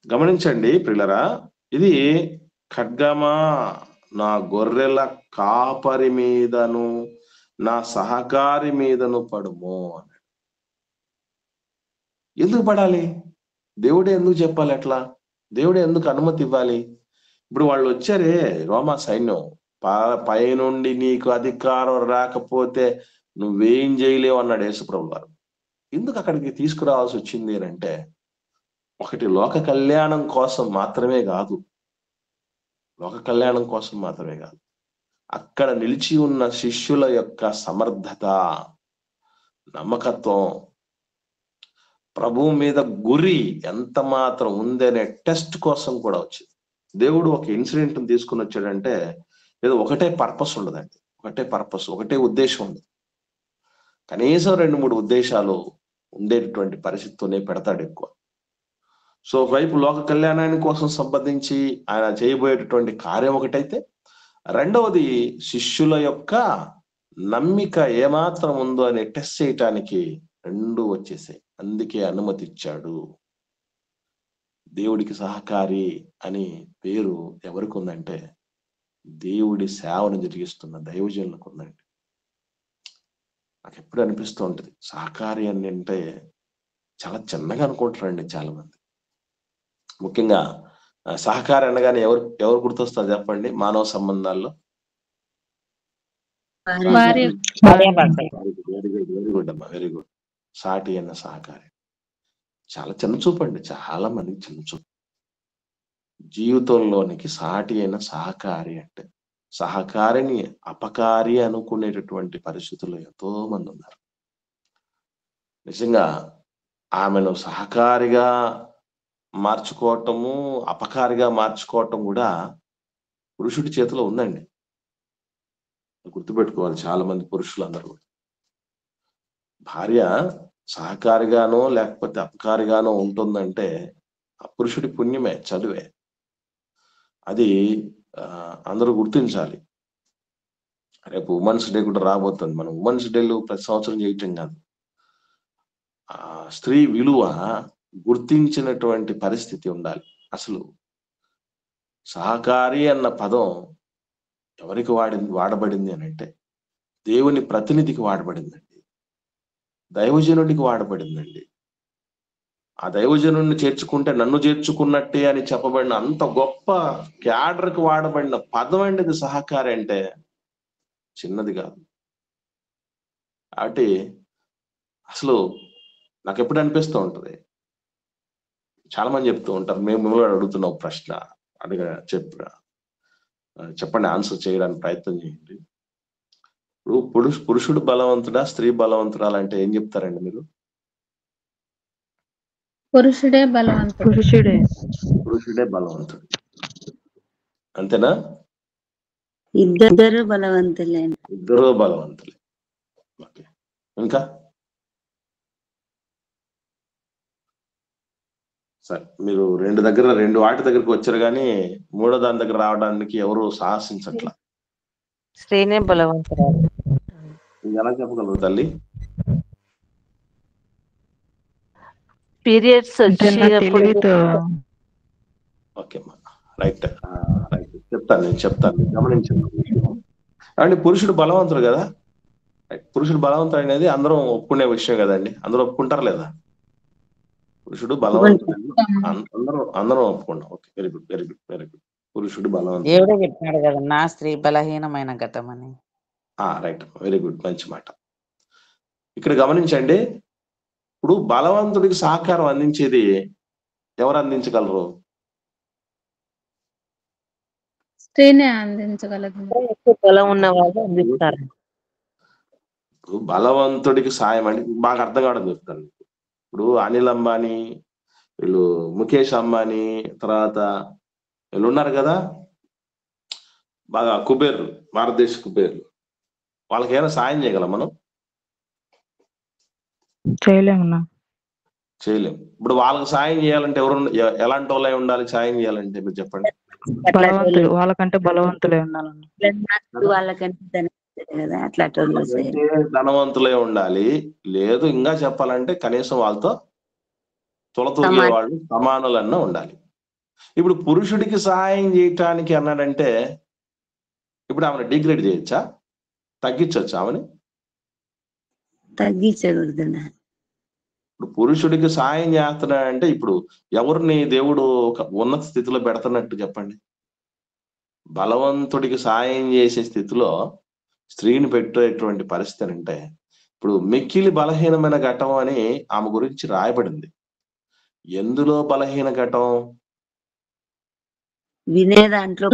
గమనించండి ప్రియులరా, ఇది ఖడ్గమా నా గొర్రెల కాపరి మీదను నా సహకారి మీదను పడుము అన్నాడు. ఎందుకు పడాలి? దేవుడే ఎందుకు చెప్పాలి? అట్లా దేవుడే ఎందుకు అనుమతి ఇవ్వాలి? ఇప్పుడు వాళ్ళు వచ్చారే రోమా సైన్యం, పైనుండి నీకు అధికారం రాకపోతే నువ్వేం చేయలేవు అన్నాడు యేసుప్రభువు వారు. ఎందుకు అక్కడికి తీసుకురావాల్సి వచ్చింది అని అంటే, ఒకటి లోక కళ్యాణం కోసం మాత్రమే కాదు, అక్కడ నిలిచి ఉన్న శిష్యుల యొక్క సమర్థత, నమ్మకత్వం, ప్రభువు మీద గురి ఎంత మాత్రం ఉందనే టెస్ట్ కోసం కూడా వచ్చింది. దేవుడు ఒక ఇన్సిడెంట్ తీసుకుని వచ్చాడంటే ఏదో ఒకటే పర్పస్ ఉండదండి, ఒకటే ఉద్దేశం ఉండదు. కనీసం 2-3 ఉద్దేశాలు ఉండేటటువంటి పరిస్థితితోనే పెడతాడు ఎక్కువ. సో ఒకవైపు లోక కళ్యాణాన్ని కోసం సంబంధించి ఆయన చేయబోయేటటువంటి కార్యం ఒకటైతే, రెండవది శిష్యుల యొక్క నమ్మిక ఏమాత్రం ఉందో అని టెస్ట్ చేయటానికి 2 వచ్చేసాయి. అందుకే అనుమతి ఇచ్చాడు. దేవుడికి సహకారి అని పేరు ఎవరికి ఉందంటే, దేవుడి సేవను జరిగిస్తున్న దైవజనులకు ఉందండి. నాకు ఎప్పుడు అనిపిస్తూ ఉంటుంది, సహకారి అని అంటే చాలా చిన్నగా అనుకుంటారండి చాలా మంది. ముఖ్యంగా సహకారి అనగానే ఎవరు గుర్తొస్తారు చెప్పండి? మానవ సంబంధాల్లో వెరీ గుడ్ అమ్మా, వెరీ గుడ్. సాటి అన్న సహకారి చాలా చిన్న చూపు అండి, చాలా మందికి చిన్న చూపు. జీవితంలోనికి సాటి అయిన సహకారి అంటే సహకారిని అపకారి అనుకునేటటువంటి పరిస్థితుల్లో ఎంతో మంది ఉన్నారు. నిజంగా ఆమెను సహకారిగా మార్చుకోవటము, అపకారిగా మార్చుకోవటం కూడా పురుషుడి చేతిలో ఉందండి. గుర్తుపెట్టుకోవాలి చాలా మంది పురుషులందరూ. భార్య సహకారిగానో లేకపోతే అపకారిగానో ఉంటుందంటే ఆ పురుషుడి పుణ్యమే, చదువే. అది అందరూ గుర్తించాలి. రేపు ఉమెన్స్ డే కూడా రాబోతుంది. మనం ఉమెన్స్ డేలు ప్రతి సంవత్సరం చేయటం కాదు, ఆ స్త్రీ విలువ గుర్తించినటువంటి పరిస్థితి ఉండాలి. అసలు సహకారి అన్న పదం ఎవరికి వాడబడింది అని అంటే దేవుని ప్రతినిధికి వాడబడిందండి, దైవజనుడికి వాడబడిందండి. ఆ దైవజనుడిని చేర్చుకుంటే నన్ను చేర్చుకున్నట్టే అని చెప్పబడిన అంత గొప్ప క్యాడర్కి వాడబడిన పదం అండి ఇది. సహకారి అంటే చిన్నది కాదు. కాబట్టి అసలు నాకు ఎప్పుడు అనిపిస్తూ ఉంటది, చాలా మంది చెప్తూ ఉంటారు, మేము అడుగుతున్న ఒక ప్రశ్న చెప్పండి, ఆన్సర్ చేయడానికి ప్రయత్నం చేయండి. ఇప్పుడు పురుషుడు బలవంతుడా, స్త్రీ బలవంతుడా అంటే ఏం చెప్తారండి మీరు? పురుషుడే బలవంతుడు. పురుషుడే బలవంతుడు, అంతేనా? ఇద్దరు బలవంతులే. ఇద్దరు బలవంతులే. ఓకే, ఇంకా సరే, మీరు రెండు వాటి దగ్గరికి వచ్చారు కానీ మూడో దాని దగ్గర రావడానికి ఎవరు సాహసించట్లా. స్త్రీనే బలవంతురాలు. ఎలా చెప్పగలరు తల్లి? పీరియడ్స్ ఓకే అమ్మా, రైట్. నేను చెప్తాను గమనించండి. అండి పురుషుడు బలవంతుడు కదా, పురుషుడు బలవంతుడు అనేది అందరం ఒప్పుకునే విషయం కదండి. అందరూ ఒప్పుకుంటారు లేదా? పురుషుడు బలవంతుడు అందరం ఒప్పుకుంటాం. Okay, very good, very good, very good. పురుషుడు బలవంతుడు. దేవుడే చెప్పినాడు కదా, నా స్త్రీ బలహీనమైన ఘటం అని. రైట్, వెరీ గుడ్, మంచి మాట. ఇక్కడ గమనించండి, ఇప్పుడు బలవంతుడికి సహకారం అందించేది ఎవరు అందించగలరు? స్త్రీనే అందించగలదు. బలం ఉన్న వాళ్ళు అందిస్తారు. ఇప్పుడు బలవంతుడికి సాయం అంటే బాగా అర్థం కావడం చెప్తాను. ఇప్పుడు అనిల్ అంబానీ, వీళ్ళు ముఖేష్ అంబానీ, తర్వాత వీళ్ళు ఉన్నారు కదా బాగా కుబేర్లు, భారతదేశ కుబేర్లు, వాళ్ళకి ఏమైనా సాయం చేయగలం మనం? చేయలేము. ఇప్పుడు వాళ్ళకి సాయం చేయాలంటే ఎవరు, ఎలాంటి వాళ్ళే ఉండాలి సాయం చేయాలంటే? మీరు చెప్పండి. వాళ్ళకంటే బలవంతులే ఉండాలండి. వాళ్ళకంటే ధనవంతులే ఉండాలి. లేదు ఇంకా చెప్పాలంటే కనీసం వాళ్ళతో తొలతూగే వాళ్ళు సమానులన్నా ఉండాలి. ఇప్పుడు పురుషుడికి సహాయం చేయటానికి అన్నాడంటే ఇప్పుడు ఆమెను డిగ్రేడ్ చేయొచ్చా, తగ్గించొచ్చా? ఆమెని తగ్గించకూడదు. ఇప్పుడు పురుషుడికి సాయం చేస్తున్నాడంటే ఇప్పుడు ఎవరిని దేవుడు ఒక ఉన్నత స్థితిలో పెడుతున్నట్టు చెప్పండి? బలవంతుడికి సాయం చేసే స్థితిలో స్త్రీని పెట్టేటువంటి పరిస్థితి అంటే ఇప్పుడు మిక్కిలి బలహీనమైన ఘటం అని ఆమె గురించి రాయబడింది. ఎందులో బలహీన ఘటం? వినే దాంట్లో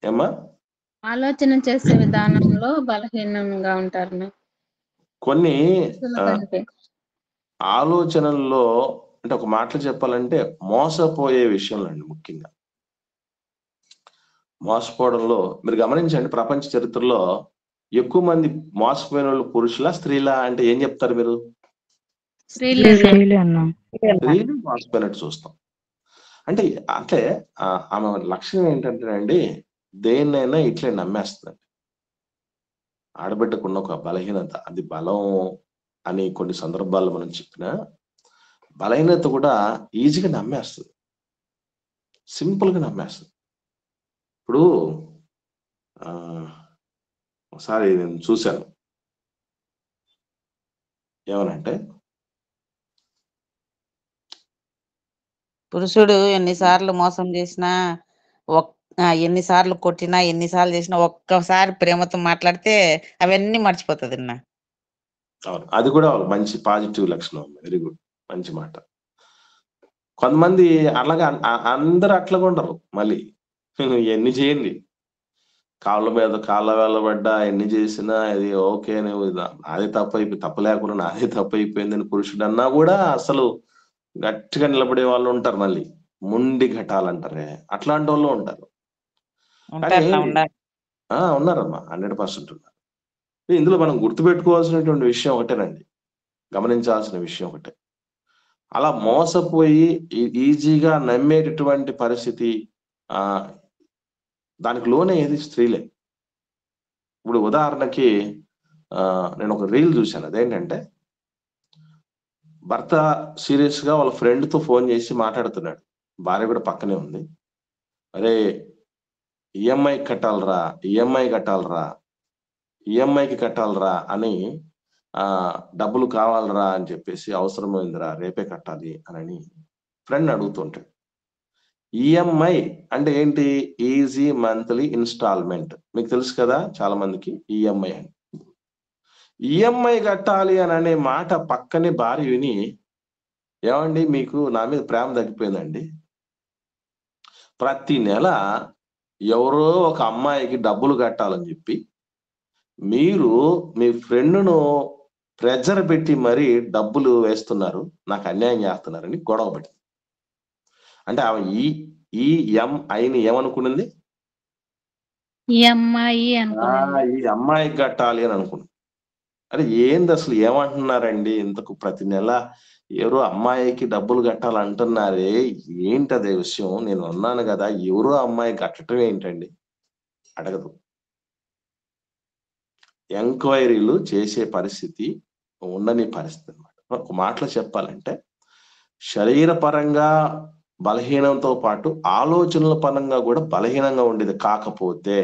ఏమ్మా? ఆలోచన చేసే విధానంలో బలహీనంగా ఉంటారు. కొన్ని ఆలోచనల్లో అంటే ఒక మాటలు చెప్పాలంటే మోసపోయే విషయంలో అండి, ముఖ్యంగా మోసపోవడంలో మీరు గమనించండి, ప్రపంచ చరిత్రలో ఎక్కువ మంది మోసపోయిన వాళ్ళు పురుషులా స్త్రీలా అంటే ఏం చెప్తారు మీరు? స్త్రీలు మోసపోయినట్టు చూస్తాం. అంటే ఆమె లక్షణం ఏంటంటే అండి, దేన్నైనా ఇట్లే నమ్మేస్తుందండి. ఆడబిడ్డకున్న ఒక బలహీనత, అది బలం అని కొన్ని సందర్భాల్లో మనం చెప్పిన బలహీనత కూడా ఈజీగా నమ్మేస్తుంది, సింపుల్ గా నమ్మేస్తుంది. ఇప్పుడు ఒకసారి నేను చూశాను, ఏమనంటే పురుషుడు ఎన్నిసార్లు మోసం చేసినా, ఎన్నిసార్లు కొట్టినా, ఎన్నిసార్లు చేసినా ఒక్కసారి ప్రేమతో మాట్లాడితే అవన్నీ మర్చిపోతుంది. అవును, అది కూడా మంచి పాజిటివ్ లక్షణం. వెరీ గుడ్, మంచి మాట. కొంతమంది అలాగా అందరు అట్లాగా ఉండరు. మళ్ళీ ఎన్ని చేయండి, కాళ్ళ మీద కాళ్ళ వెళ్ళబడ్డా ఎన్ని చేసినా అది ఓకే, నువ్వు నాదే తప్పు లేకుండా నాదే తప్పు అయిపోయిందని పురుషుడు అన్నా కూడా అసలు గట్టిగా నిలబడే వాళ్ళు ఉంటారు. మళ్ళీ ముండి ఘటాలంటారే, అట్లాంటి వాళ్ళు ఉంటారు. కానీ ఉన్నారమ్మా, 100% ఉన్నారు. ఇందులో మనం గుర్తుపెట్టుకోవాల్సినటువంటి విషయం ఒకటేనండి, గమనించాల్సిన విషయం ఒకటే. అలా మోసపోయి ఈజీగా నమ్మేటటువంటి పరిస్థితి దానికి లోనయ్యేది స్త్రీలే. ఇప్పుడు ఉదాహరణకి నేను ఒక రీల్ చూశాను. అదేంటంటే భర్త సీరియస్ గా వాళ్ళ ఫ్రెండ్ తో ఫోన్ చేసి మాట్లాడుతున్నాడు, భార్య కూడా పక్కనే ఉంది. అరే ఈఎంఐ కట్టాలరా, ఈఎంఐకి కట్టాలరా అని డబ్బులు కావాలరా అని చెప్పేసి, అవసరమైందిరా రేపే కట్టాలి అని ఫ్రెండ్ అడుగుతుంటాడు. ఈఎంఐ అంటే ఏంటి? Easy monthly instalment. మీకు తెలుసు కదా చాలా మందికి ఈఎంఐ అని. ఈఎంఐ కట్టాలి అని అనే మాట పక్కనే భార్య విని, ఏమండి మీకు నా మీద ప్రేమ తగ్గిపోయిందండి, ప్రతి నెల ఎవరో ఒక అమ్మాయికి డబ్బులు కట్టాలని చెప్పి మీరు మీ ఫ్రెండ్ను ప్రెజర్ పెట్టి మరీ డబ్బులు వేస్తున్నారు, నాకు అన్యాయం చేస్తున్నారని గొడవ పడింది. అంటే ఆమె ఈ ఎంఐని ఏమనుకున్నది? ఈ అమ్మాయికి కట్టాలి అని అనుకున్నాను. అరే ఏంది అసలు, ఏమంటున్నారండి ఇంతకు? ప్రతి నెల ఎవరో అమ్మాయికి డబ్బులు కట్టాలంటున్నారే, ఏంటి అదే విషయం? నేను అన్నాను కదా, ఎవరో అమ్మాయి కట్టడం ఏంటండి? అడగదు. ఎంక్వైరీలు చేసే పరిస్థితి ఉండని పరిస్థితి అనమాట. ఒక మాటలో చెప్పాలంటే, శరీరపరంగా బలహీనంతో పాటు ఆలోచనల పరంగా కూడా బలహీనంగా ఉండేది. కాకపోతే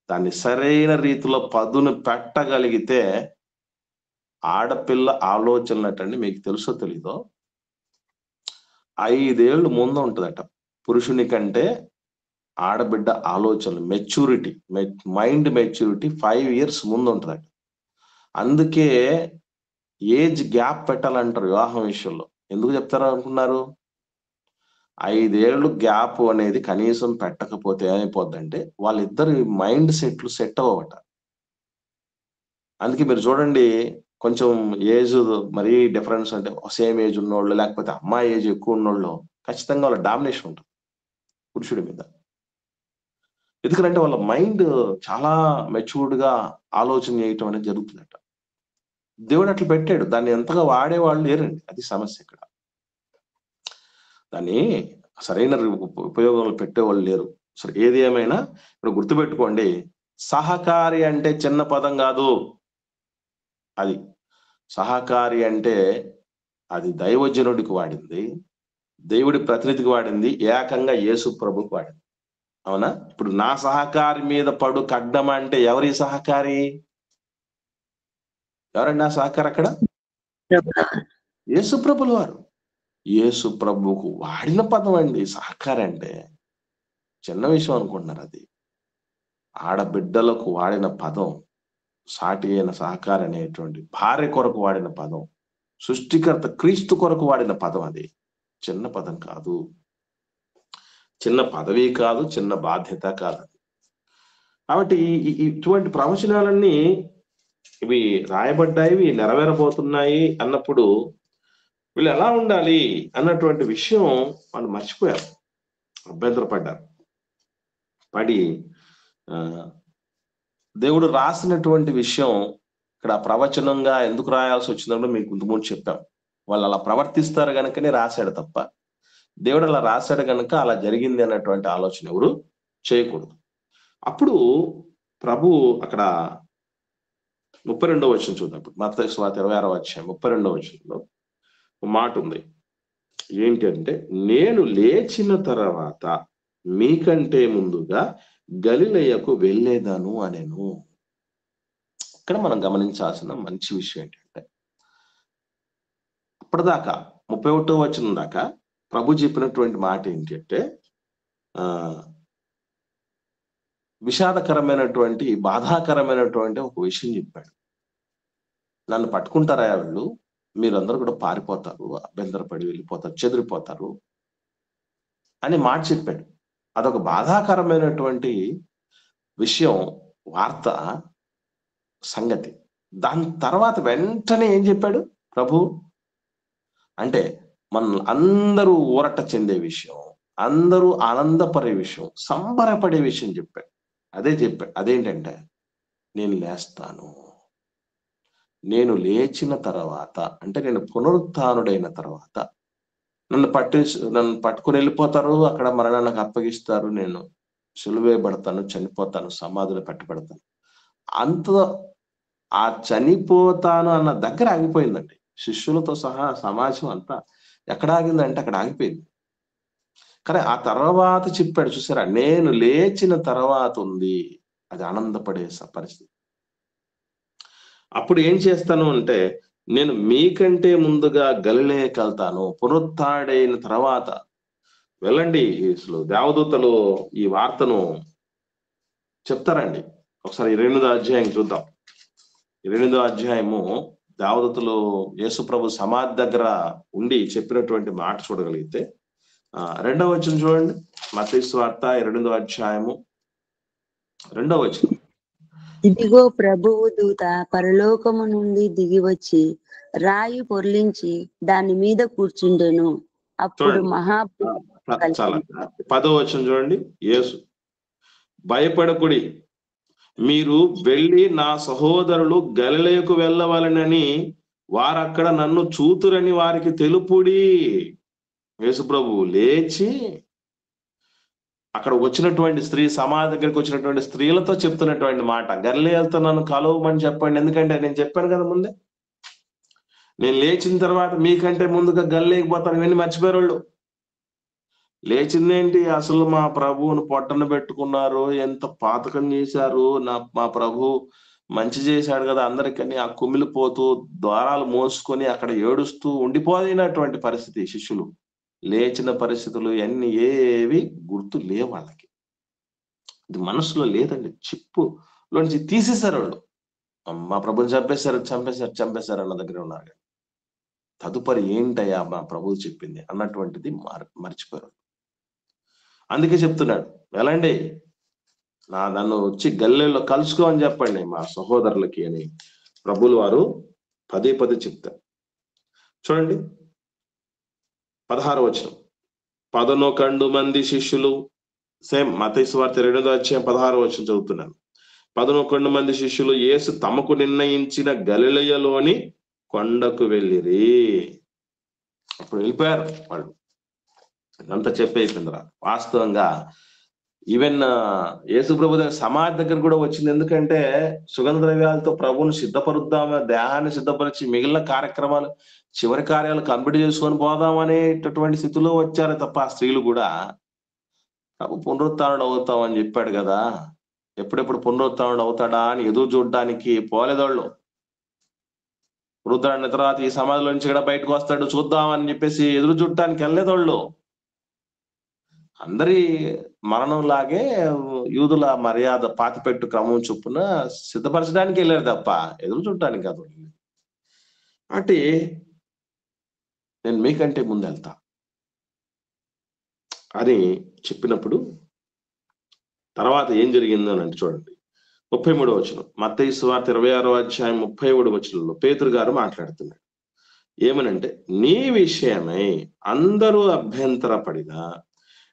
దాన్ని సరైన రీతిలో పదును పెట్టగలిగితే ఆడపిల్ల ఆలోచనలటండి, మీకు తెలుసో తెలీదో 5 ఏళ్ళు ముందు ఉంటుందట పురుషుని కంటే. ఆడబిడ్డ ఆలోచనలు మెచ్యూరిటీ, మైండ్ మెచ్యూరిటీ 5 years ముందు ఉంటుందట. అందుకే ఏజ్ గ్యాప్ పెట్టాలంటారు వివాహం విషయంలో. ఎందుకు చెప్తారు అనుకున్నారు? 5 ఏళ్ళు గ్యాప్ అనేది కనీసం పెట్టకపోతే ఏమైపోద్దంటే వాళ్ళిద్దరు మైండ్ సెట్ అవ్వట. అందుకే మీరు చూడండి, కొంచెం ఏజ్ మరీ డిఫరెన్స్ అంటే సేమ్ ఏజ్ ఉన్నోళ్ళు, లేకపోతే అమ్మాయి ఏజ్ ఎక్కువ ఉన్నోళ్ళు ఖచ్చితంగా వాళ్ళ డామినేషన్ ఉంటుంది పురుషుడి మీద. ఎందుకంటే వాళ్ళ మైండ్ చాలా మెచ్యూర్డ్ గా ఆలోచన చేయటం అనేది జరుగుతుందట. దేవుడు అట్లా పెట్టాడు, దాన్ని ఎంతగా వాడేవాళ్ళు లేరండి, అది సమస్య ఇక్కడ. దాన్ని సరైన ఉపయోగంలో పెట్టేవాళ్ళు లేరు. సరే, ఏది ఏమైనా ఇప్పుడు గుర్తుపెట్టుకోండి, సహకారి అంటే చిన్న పదం కాదు. అది సహకారి అంటే అది దైవజనుడికి వాడింది, దేవుడి ప్రతినిధికి వాడింది, ఏకంగా యేసు ప్రభుకి వాడింది. అవునా? ఇప్పుడు నా సహకారి మీద పడు కడ్డం అంటే ఎవరి సహకారి? ఎవరండి నా సహకారి అక్కడ? యేసు ప్రభుల వారు. యేసు ప్రభుకు వాడిన పదం అండి సహకారి అంటే. చిన్న విషయం అనుకుంటున్నారు? అది ఆడబిడ్డలకు వాడిన పదం, సాటి అయిన సహకారి అనేటువంటి భార్య కొరకు వాడిన పదం, సృష్టికర్త క్రీస్తు కొరకు వాడిన పదం. అది చిన్న పదం కాదు, చిన్న పదవి కాదు, చిన్న బాధ్యత కాదు. కాబట్టి ఇటువంటి ప్రవచనాలన్నీ ఇవి రాయబడ్డాయి, ఇవి నెరవేరబోతున్నాయి అన్నప్పుడు వీళ్ళు ఎలా ఉండాలి అన్నటువంటి విషయం వాళ్ళు మర్చిపోయారు, అభ్యంతరపడ్డారు. పడి దేవుడు రాసినటువంటి విషయం ఇక్కడ ప్రవచనంగా ఎందుకు రాయాల్సి వచ్చిందో మీకు ఇంతకుముందు చెప్పాం. వాళ్ళు అలా ప్రవర్తిస్తారు కనుకనే రాశాడు తప్ప, దేవుడు అలా రాశాడు కనుక అలా జరిగింది అన్నటువంటి ఆలోచన ఎవరు చేయకూడదు. అప్పుడు ప్రభు అక్కడ 32వ వచనం చూద్దాం. మత్తయి సువార్త 26వ అధ్యాయం 32వ వచనంలో ఒక మాట ఉంది. ఏంటి అంటే, నేను లేచిన తర్వాత మీకంటే ముందుగా గలిలయకు వెళ్ళేదాను అనేను. ఇక్కడ మనం గమనించాల్సిన మంచి విషయం ఏంటంటే, అప్పటిదాకా 31వ వచనం దాకా ప్రభు చెప్పినటువంటి మాట ఏంటి అంటే, విషాదకరమైనటువంటి బాధాకరమైనటువంటి ఒక విషయం చెప్పాడు. నన్ను పట్టుకుంటారా వాళ్ళు, మీరందరూ కూడా పారిపోతారు, అభ్యంతరపడి వెళ్ళిపోతారు, చెదిరిపోతారు అని మాట చెప్పాడు. అదొక బాధాకరమైనటువంటి విషయం, వార్త, సంగతి. దాని తర్వాత వెంటనే ఏం చెప్పాడు ప్రభు అంటే, మన అందరూ ఊరట చెందే విషయం, అందరూ ఆనందపడే విషయం, సంబరపడే విషయం చెప్పాడు. చెప్పాడు అదేంటంటే, నేను లేస్తాను, నేను లేచిన తర్వాత అంటే నేను పునరుత్థానుడైన తర్వాత నన్ను పట్టుకుని వెళ్ళిపోతారు, అక్కడ మరణానికి అప్పగిస్తారు, నేను సులువేయబడతాను, చనిపోతాను, సమాధిలో పెట్టబడతాను. అంత ఆ చనిపోతాను అన్న దగ్గర ఆగిపోయిందండి. శిష్యులతో సహా సమాజం అంతా ఎక్కడ ఆగిందంటే అక్కడ ఆగిపోయింది. కానీ ఆ తర్వాత చెప్పాడు చూసారా, నేను లేచిన తర్వాత ఉంది, అది ఆనందపడే పరిస్థితి. అప్పుడు ఏం చేస్తాను అంటే, నేను మీకంటే ముందుగా గలిలయకి వెళ్తాను, పునరుత్థానుడైన తర్వాత వెళ్ళండి. అసలు దేవదూతలు ఈ వార్తను చెప్తారండి. ఒకసారి 28వ అధ్యాయం చూద్దాం. 28వ అధ్యాయము దేవదూతలు యేసుప్రభు సమాధి దగ్గర ఉండి చెప్పినటువంటి మాట చూడగలిగితే 2వ వచనం చూడండి. మత్తయి సువార్త 28వ అధ్యాయము 2వ వచనం. ఇదిగో ప్రభువు దూత పరలోకము నుండి దిగి వచ్చి రాయి పొర్లించి దాని మీద కూర్చుండెను. అప్పుడు చాలా 10వ వచనం చూడండి. యేసు, భయపడకుడి, మీరు వెళ్ళి నా సహోదరులు గలిలయకు వెళ్ళవలెనని వారక్కడ నన్ను చూతురని వారికి తెలుపుడి. యేసు ప్రభువు లేచి అక్కడ వచ్చినటువంటి స్త్రీ, సమాధి దగ్గరికి వచ్చినటువంటి స్త్రీలతో చెప్తున్నటువంటి మాట, గలిలయతో నన్ను కలవమని చెప్పండి. ఎందుకంటే నేను చెప్పాను కదా ముందే, నేను లేచిన తర్వాత మీకంటే ముందుగా గలిలయకి పోతాను. ఇవన్నీ మర్చిపోయారు వాళ్ళు. లేచిందేంటి, అసలు మా ప్రభువును పొట్టన పెట్టుకున్నారు, ఎంత పాతకం చేశారు, మా ప్రభు మంచి చేశాడు కదా అందరికని ఆ కుమిలిపోతూ ద్వారాలు మోసుకొని అక్కడ ఏడుస్తూ ఉండిపోయినటువంటి పరిస్థితి శిష్యులు. లేచిన పరిస్థితులు అన్ని ఏవి గుర్తు లేవు వాళ్ళకి. ఇది మనసులో లేదండి, చిప్పులోంచి తీసేశారు వాళ్ళు. మా ప్రభుని చంపేశారు అన్న దగ్గర ఉన్నారు. తదుపరి ఏంటయ్యా మా ప్రభువు చెప్పింది అన్నటువంటిది మర్చిపోయారు. అందుకే చెప్తున్నాడు, వెళ్ళండి, నన్ను వచ్చి గల్లీలో కలుసుకో అని చెప్పండి మా సహోదరులకి అని ప్రభువులు వారు పదే చెప్తారు. చూడండి 16వ వచనం. 11 మంది శిష్యులు, సేమ్ మత్తయి సువార్త 2వ అధ్యాయం 16వ వచనం చదువుతున్నాను. 11 మంది శిష్యులు యేసు తమకు నిర్ణయించిన గలిలయలోని కొండకు వెళ్ళిరి. అప్పుడు వెళ్ళిపోయారు వాళ్ళు. ఇదంతా చెప్పేసిందిరా. వాస్తవంగా ఈవెన్ యేసు ప్రభు సమాధి దగ్గర కూడా వచ్చింది. ఎందుకంటే సుగంధ ద్రవ్యాలతో ప్రభువును సిద్ధపరుద్దాము, దేహాన్ని సిద్ధపరిచి మిగిలిన కార్యక్రమాలు, చివరి కార్యాలు కంప్లీట్ చేసుకొని పోదాం అనేటటువంటి స్థితిలో వచ్చారు తప్ప ఆ స్త్రీలు కూడా ప్రభు పునరుత్థానుడు అవుతామని చెప్పాడు కదా, ఎప్పుడెప్పుడు పునరుత్థానుడు అవుతాడా అని ఎదురు చూడడానికి పోలేదోళ్ళు. పునరుత్థానుడిన తర్వాత ఈ సమాధిలో నుంచి కూడా బయటకు వస్తాడు చూద్దామని చెప్పేసి ఎదురు చూడటానికి వెళ్ళలేదోళ్ళు. అందరి మరణంలాగే యూదుల మర్యాద పాతిపెట్టు క్రమం చొప్పున సిద్ధపరచడానికి వెళ్ళారు తప్ప ఎదురు చూడటానికి కాదు. అంటే నేను మీకంటే ముందు వెళ్తా అని చెప్పినప్పుడు తర్వాత ఏం జరిగిందో అని చూడండి. 33వ వచనం, మత్తయి సువార్త 26వ అధ్యాయం 33వ వచనంలో పేతురు గారు మాట్లాడుతున్నాడు. ఏమనంటే, నీ విషయమై అందరూ అభ్యంతరపడినా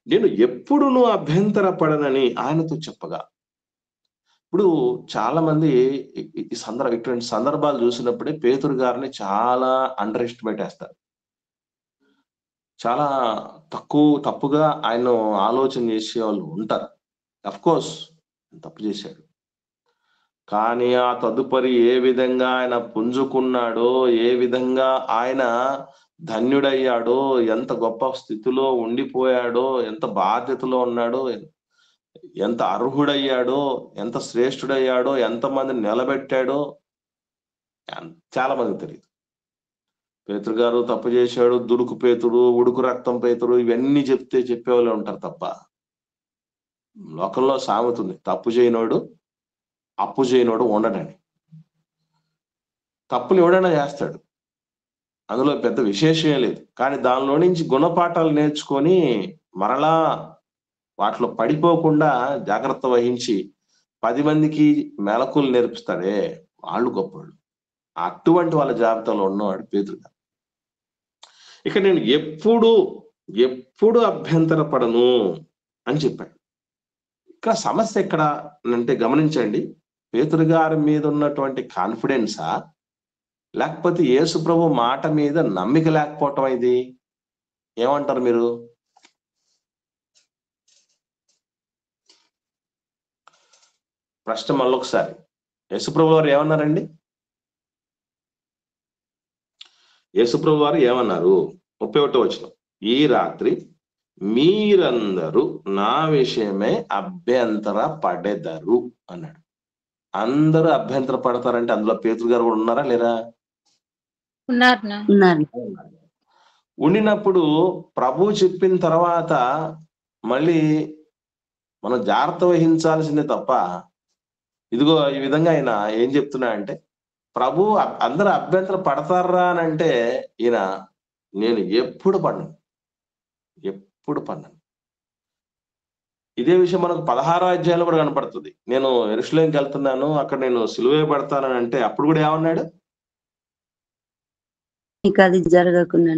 నేను ఎప్పుడునూ అభ్యంతరపడనని ఆయనతో చెప్పగా. ఇప్పుడు చాలా మంది ఇటువంటి సందర్భాలు చూసినప్పుడే పేతురు గారిని చాలా అండర్ ఎస్టిమేట్ వేస్తారు. చాలా తప్పుగా ఆయన ఆలోచన చేసే వాళ్ళు ఉంటారు. అఫ్ కోర్స్ తప్పు చేశాడు, కానీ ఆ తదుపరి ఏ విధంగా ఆయన పుంజుకున్నాడో, ఏ విధంగా ఆయన ధన్యుడయ్యాడో, ఎంత గొప్ప స్థితిలో ఉండిపోయాడో, ఎంత బాధ్యతలో ఉన్నాడో, ఎంత అర్హుడయ్యాడో, ఎంత శ్రేష్ఠుడయ్యాడో, ఎంతమందిని నిలబెట్టాడో చాలా మందికి తెలియదు. పేతురు గారు తప్పు చేశాడు, దుడుకు పేతుడు, ఉడుకు రక్తం పేతుడు, ఇవన్నీ చెప్పేవాళ్ళు ఉంటారు తప్ప లోకంలో సామెతుంది, తప్పు చేయనోడు అప్పు చేయనోడు ఉండడని. తప్పులు ఎవడైనా చేస్తాడు, అందులో పెద్ద విశేషమే లేదు. కానీ దానిలో నుంచి గుణపాఠాలు నేర్చుకొని మరలా వాటిలో పడిపోకుండా జాగ్రత్త వహించి 10 మందికి మెలకులు నేర్పిస్తాడే వాళ్ళు గొప్పవాళ్ళు. అటువంటి వాళ్ళ జాబితాలో ఉన్నవాడు పేతురు గారు. ఇక నేను ఎప్పుడు అభ్యంతరపడను అని చెప్పాడు. ఇక్కడ సమస్య ఎక్కడ అంటే గమనించండి, పేతురు గారి మీద ఉన్నటువంటి కాన్ఫిడెన్సా, లేకపోతే యేసు ప్రభు మాట మీద నమ్మిక లేకపోవటం ఇది? ఏమంటారు మీరు? ప్రశ్న మళ్ళొకసారి, యేసుప్రభు వారు ఏమన్నారండి? యేసుప్రభు వారు ఏమన్నారు? 31వ వచనం, ఈ రాత్రి మీరందరూ నా విషయమే అభ్యంతర పడెదరు అన్నాడు. అందరూ అభ్యంతర పడతారంటే అందులో పేతురు గారు కూడా ఉన్నారా లేరా? ఉన్నారు. ఉండినప్పుడు ప్రభు చెప్పిన తర్వాత మళ్ళీ మనం జాగ్రత్త వహించాల్సిందే తప్ప, ఇదిగో ఈ విధంగా ఆయన ఏం చెప్తున్నా అంటే, ప్రభు అందరూ అభ్యంతర పడతారా అని అంటే ఈయన నేను ఎప్పుడు పడ్డాను. ఇదే విషయం మనకు 16వ అధ్యాయంలో కూడా కనపడుతుంది. నేను యెరూషలేముకి వెళ్తున్నాను, అక్కడ నేను సిలువ పడతానని అంటే అప్పుడు కూడా ఏమన్నాడు? ఇక అది జరగకుండా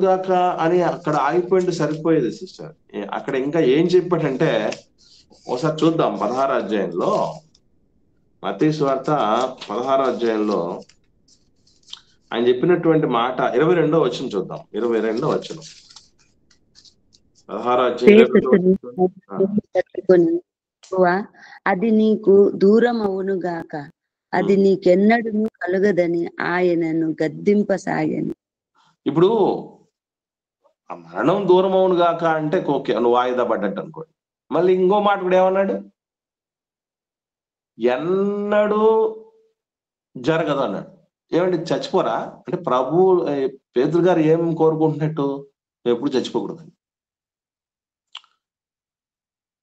గాక అని అక్కడ ఆగిపోయింది సరిపోయేది సిస్టర్. అక్కడ ఇంకా ఏం చెప్పాడంటే ఒకసారి చూద్దాం. 16వ అధ్యాయంలో, మత్తయి సువార్త 16వ అధ్యాయంలో ఆయన చెప్పినటువంటి మాట 22వ వచనం చూద్దాం. 22వ వచనం, 16వ అధ్యాయం. అది నీకు దూరం అవును గాక, అది నీకెన్నడూ కలుగదని ఆయనను గద్దింపసాగాను. ఇప్పుడు ఆ మరణం దూరం అవును గాక అంటే ఓకే, నువ్వు వాయిదా పడ్డట్టు అనుకోండి. మళ్ళీ ఇంకో మాట కూడా ఏమన్నాడు? ఎన్నడూ జరగదు అన్నాడు. ఏమండి, చచ్చిపోరా అంటే ప్రభు పేతురు గారు ఏం కోరుకుంటున్నట్టు? నువ్వు ఎప్పుడు చచ్చిపోకూడదని.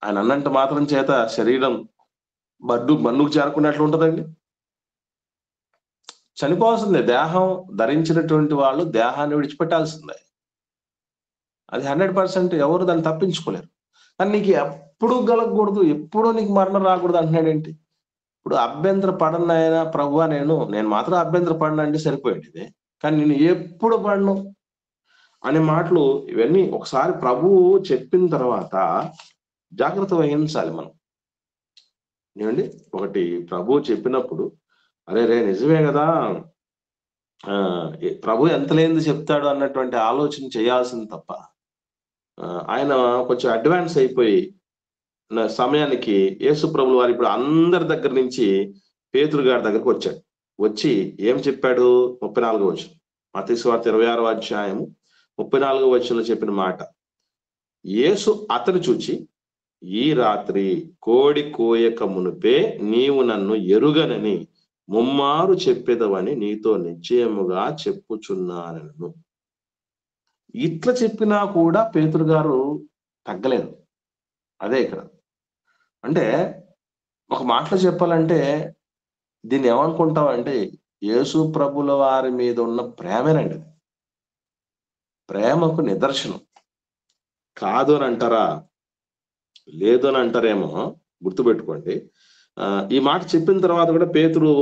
ఆయన అన్నంత మాత్రం చేత శరీరం మన్నుకు చేరుకున్నట్లు ఉంటుందండి? చనిపోవాల్సిందే. దేహం ధరించినటువంటి వాళ్ళు దేహాన్ని విడిచిపెట్టాల్సిందే. అది 100% ఎవరు దాన్ని తప్పించుకోలేరు. కానీ నీకు ఎప్పుడు గలగకూడదు, ఎప్పుడూ నీకు మరణం రాకూడదు అంటున్నాడేంటి? ఇప్పుడు అభ్యంతర పడనైనా ప్రభువా నేను మాత్రం అభ్యంతర పడనంటే సరిపోయింది ఇదే, కానీ నేను ఎప్పుడు పడను అనే మాటలు ఇవన్నీ ఒకసారి ప్రభువు చెప్పిన తర్వాత జాగ్రత్త వహించాలి మనం. ఏమండి, ఒకటి ప్రభువు చెప్పినప్పుడు అరే నిజమే కదా, ప్రభు ఎంత లేనిది చెప్తాడు అన్నటువంటి ఆలోచన చేయాల్సింది తప్ప, ఆయన కొంచెం అడ్వాన్స్ అయిపోయి సమయానికి యేసు ప్రభువు వారు ఇప్పుడు అందరి దగ్గర నుంచి పేతురు గారి దగ్గరకు వచ్చాడు. వచ్చి ఏం చెప్పాడు? 34వ వచనం, మత్తయి సువార్త 26వ అధ్యాయం 34వ వచనంలో చెప్పిన మాట, యేసు అతను చూచి, ఈ రాత్రి కోడి కోయక మునుపే నీవు నన్ను ఎరుగనని ముమ్మారు చెప్పేదవని నీతో నిశ్చయముగా చెప్పుచున్నానను. ఇట్లా చెప్పినా కూడా పేతురు గారు తగ్గలేదు. అదే ఇక్కడ అంటే ఒక మాటలో చెప్పాలంటే దీన్ని ఏమనుకుంటామంటే యేసు ప్రభుల వారి మీద ఉన్న ప్రేమేనండి. ప్రేమకు నిదర్శనం. కాదు అని అంటారా? లేదు అని అంటారేమో, గుర్తుపెట్టుకోండి. ఈ మాట చెప్పిన తర్వాత కూడా పేతురు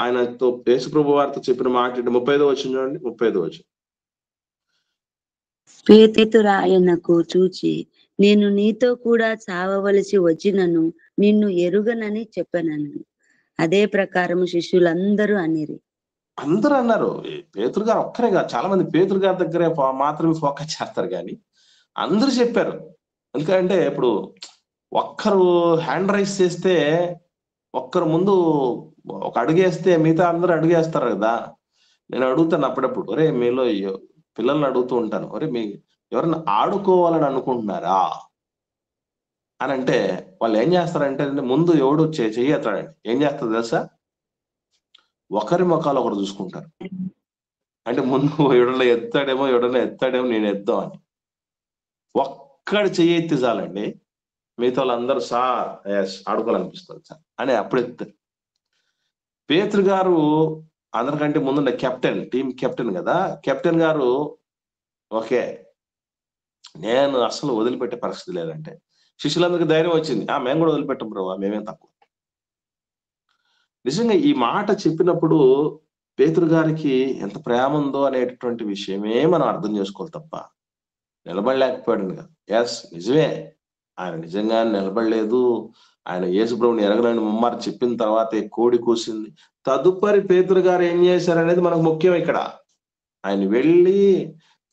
ఆయనతో యేసు ప్రభు వారితో చెప్పిన మాట 35వ వచనం చూడండి. 35వ వచనం, పేతురు ఆయనకు చూచి, నేను నీతో కూడా చావవలసి వచ్చినను నిన్ను ఎరుగనని చెప్పనను. అదే ప్రకారం శిష్యులందరూ అనిరి. అందరూ అన్నారు. పేతురు గారు ఒక్కరే కాదు, చాలా మంది పేతురు గారి దగ్గరే మాత్రమే ఫోకస్ చేస్తారు, కానీ అందరూ చెప్పారు. ఎందుకంటే ఇప్పుడు ఒక్కరు హ్యాండ్ రైస్ చేస్తే, ఒక్కరు ముందు ఒక అడుగేస్తే మిగతా అందరూ అడుగేస్తారు కదా. నేను అడుగుతాను అప్పుడప్పుడు, ఒరే మీలో పిల్లల్ని అడుగుతూ ఉంటాను, ఒరే మీ ఎవరన్నా ఆడుకోవాలని అనుకుంటున్నారా అని అంటే వాళ్ళు ఏం చేస్తారంటే ముందు ఎవడు చెయ్యతాడండి, ఏం చేస్తారు తెలుసా? ఒకరి ముఖాలు ఒకరు చూసుకుంటారు. అంటే ముందు ఎవడన్నా ఎత్తాడేమో నేను ఎద్దాం అని. ఒక్కడు చెయ్యి ఎత్తి చాలండి, మిగతా వాళ్ళందరూ సార్ ఆడుకోవాలనిపిస్తుంది సార్ అని అప్పుడు ఎత్తారు. పేతురు గారు అందరికంటే ముందున్న కెప్టెన్, టీం కెప్టెన్ కదా, కెప్టెన్ గారు ఓకే నేను అసలు వదిలిపెట్టే పరిస్థితి లేదంటే శిష్యులందరికీ ధైర్యం వచ్చింది. మేము కూడా వదిలిపెట్టం ప్రభు, మేమేం తక్కువ. నిజంగా ఈ మాట చెప్పినప్పుడు పేతురు గారికి ఎంత ప్రేమ ఉందో అనేటటువంటి విషయమే మనం అర్థం చేసుకోవాలి తప్ప నిలబడలేకపోయాడు కదా. ఎస్, నిజమే, ఆయన నిజంగా నిలబడలేదు. ఆయన యేసు ప్రభువుని ఎరగనని ముమ్మారు చెప్పిన తర్వాతే కోడి కూసింది. తదుపరి పేతురు గారు ఏం చేశారనేది మనకు ముఖ్యం ఇక్కడ. ఆయన వెళ్ళి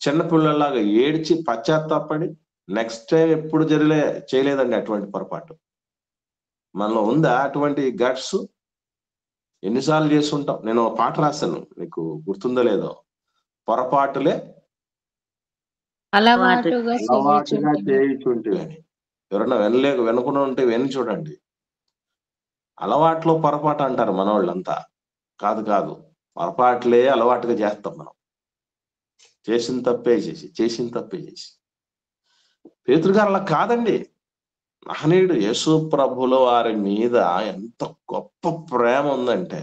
చిన్నపిల్లలాగా ఏడ్చి పశ్చాత్తాపడి నెక్స్ట్ టైం ఎప్పుడు చేయలేదండి అటువంటి పొరపాటు. మనలో ఉందా అటువంటి గట్స్? ఎన్నిసార్లు చేస్తుంటాం. నేను పాట రాశాను, నీకు గుర్తుందో లేదో, పొరపాటులే అలవాటుగా చేయుచుంటే అని. ఎవరన్నా వినకుండా ఉంటే విని చూడండి. అలవాట్లో పొరపాటు అంటారు మన వాళ్ళంతా. కాదు, పొరపాట్లే అలవాటుగా చేస్తాం మనం. చేసిన తప్పే చేసి. పేతురు గారు అలా కాదండి. మహనీయుడు యేసు ప్రభుల వారి మీద ఎంత గొప్ప ప్రేమ ఉందంటే,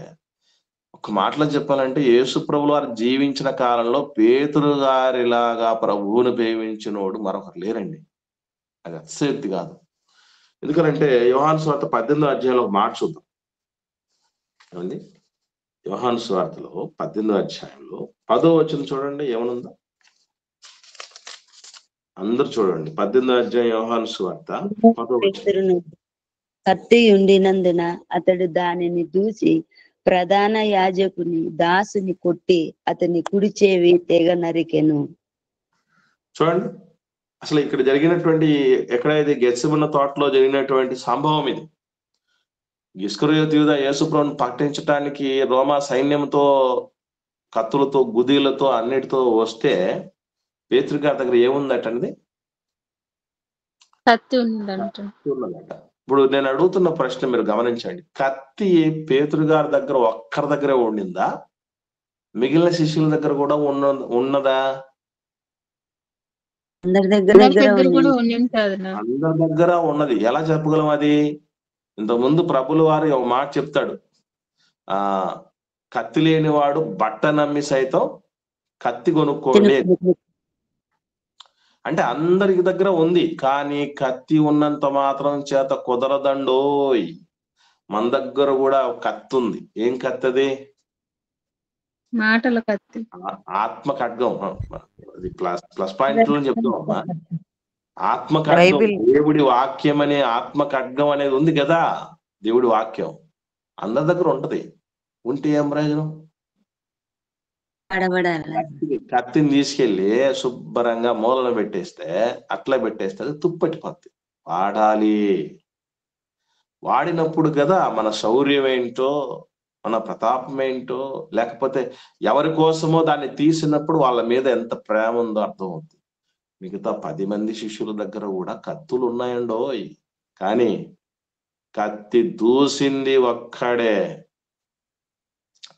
ఒక మాటలో చెప్పాలంటే యేసు ప్రభుల వారు జీవించిన కాలంలో పేతురు గారిలాగా ప్రభువును ప్రేమించినోడు మరొకరు లేరండి. అది అతిశయోక్తి కాదు. ఎందుకంటే యోహాను సువార్త 18వ అధ్యాయంలో ఒక మాట చూద్దాం. ఏమండి? యోహాను సువార్తలో 18వ అధ్యాయంలో 10వ వచనం చూడండి, ఏమనుందో అందరు చూడండి. 18వ అధ్యాయం యోహాను సువార్త 10వ వచనం. కత్తి ఉండినందున అతడు దానిని దూసి ప్రధాన యాజకుని దాసుని కొట్టి అతని కుడి చెవి తెగ నరికెను. చూడండి, అసలు ఇక్కడ జరిగినటువంటి, ఎక్కడైతే గెత్సెమనే తోటలో జరిగినటువంటి సంభవం ఇది. ఇస్కరియోతు యూదా యేసు ప్రభువును ప్రకటించడానికి రోమా సైన్యంతో, కత్తులతో, గుదీలతో, అన్నిటితో వస్తే పేతురు గారి దగ్గర ఏముందటండి? కత్తి ఉందంట. ఇప్పుడు నేను అడుగుతున్న ప్రశ్న మీరు గమనించండి. కత్తి పేతురు గారి దగ్గర ఒక్కరి దగ్గరే ఉండిందా? మిగిలిన శిష్యుల దగ్గర కూడా ఉన్నదా? అందరి దగ్గర అందరి దగ్గర ఉన్నది. ఎలా చెప్పగలం అది? ఇంతకుముందు ప్రభుల వారు ఒక మాట చెప్తాడు, కత్తి లేనివాడు బట్ట నమ్మి సైతం కత్తి కొనుక్కోండి. అంటే అందరికి దగ్గర ఉంది, కానీ కత్తి ఉన్నంత మాత్రం చేత కుదరదండోయ్. మన దగ్గర కూడా కత్తి ఉంది. ఏం కత్తి అది? మాటల కత్తి, ఆత్మ ఖడ్గం. అది ప్లస్ పాయింట్ చెప్తామమ్మా. ఆత్మ ఖడ్గం, దేవుడి వాక్యం అనే ఆత్మ ఖడ్గం అనేది ఉంది కదా. దేవుడి వాక్యం అందరి దగ్గర ఉంటది. ఉంటే ఏం ప్రయోజనం? కత్తిని తీసుకెళ్లి శుభ్రంగా మూలను పెట్టేస్తే, అట్లా పెట్టేస్తే అది తుప్పట్టిపోద్ది. వాడాలి. వాడినప్పుడు కదా మన శౌర్యం ఏంటో, మన ప్రతాపం ఏంటో, లేకపోతే ఎవరి కోసమో దాన్ని తీసినప్పుడు వాళ్ళ మీద ఎంత ప్రేమ ఉందో అర్థం అవుతుంది. మిగతా 10 మంది శిష్యుల దగ్గర కూడా కత్తులు ఉన్నాయండోయ్, కానీ కత్తి దూసింది ఒక్కడే,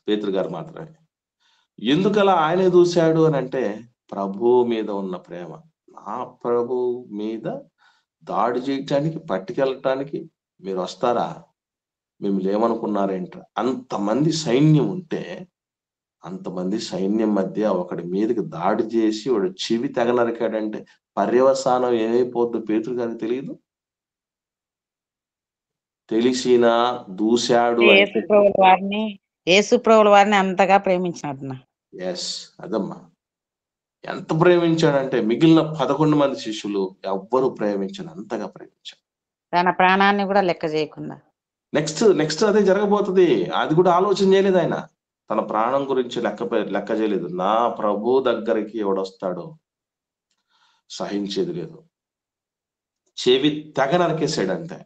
పేతురు గారు మాత్రమే. ఎందుకలా ఆయనే దూశాడు అని అంటే, ప్రభు మీద ఉన్న ప్రేమ. నా ప్రభు మీద దాడి చేయటానికి, పట్టుకెళ్ళటానికి మీరు వస్తారా? మిమ్మల్ని ఏమనుకున్నారేంట? అంతమంది సైన్యం ఉంటే, అంతమంది సైన్యం మధ్య ఒకడి మీదకి దాడి చేసి వాడు చెవి తెగ నరికాడంటే పర్యవసానం ఏమైపోద్దో పేతురు గారికి తెలియదు. తెలిసినా దూశాడు. యేసు ప్రభువుల వారిని అంతగా ప్రేమించాడు. ఎస్, అదమ్మా. ఎంత ప్రేమించాడంటే మిగిలిన 11 మంది శిష్యులు ఎవ్వరు ప్రేమించాడు, అంతగా ప్రేమించాడు. తన ప్రాణాన్ని కూడా లెక్క చేయకుండా. నెక్స్ట్ అదే జరగబోతుంది. అది కూడా ఆలోచన చేయలేదు ఆయన. తన ప్రాణం గురించి లెక్క చేయలేదు. నా ప్రభు దగ్గరికి ఎవడొస్తాడో సహించేది లేదు. చెవి తెగ నరికేసాడు అంతే.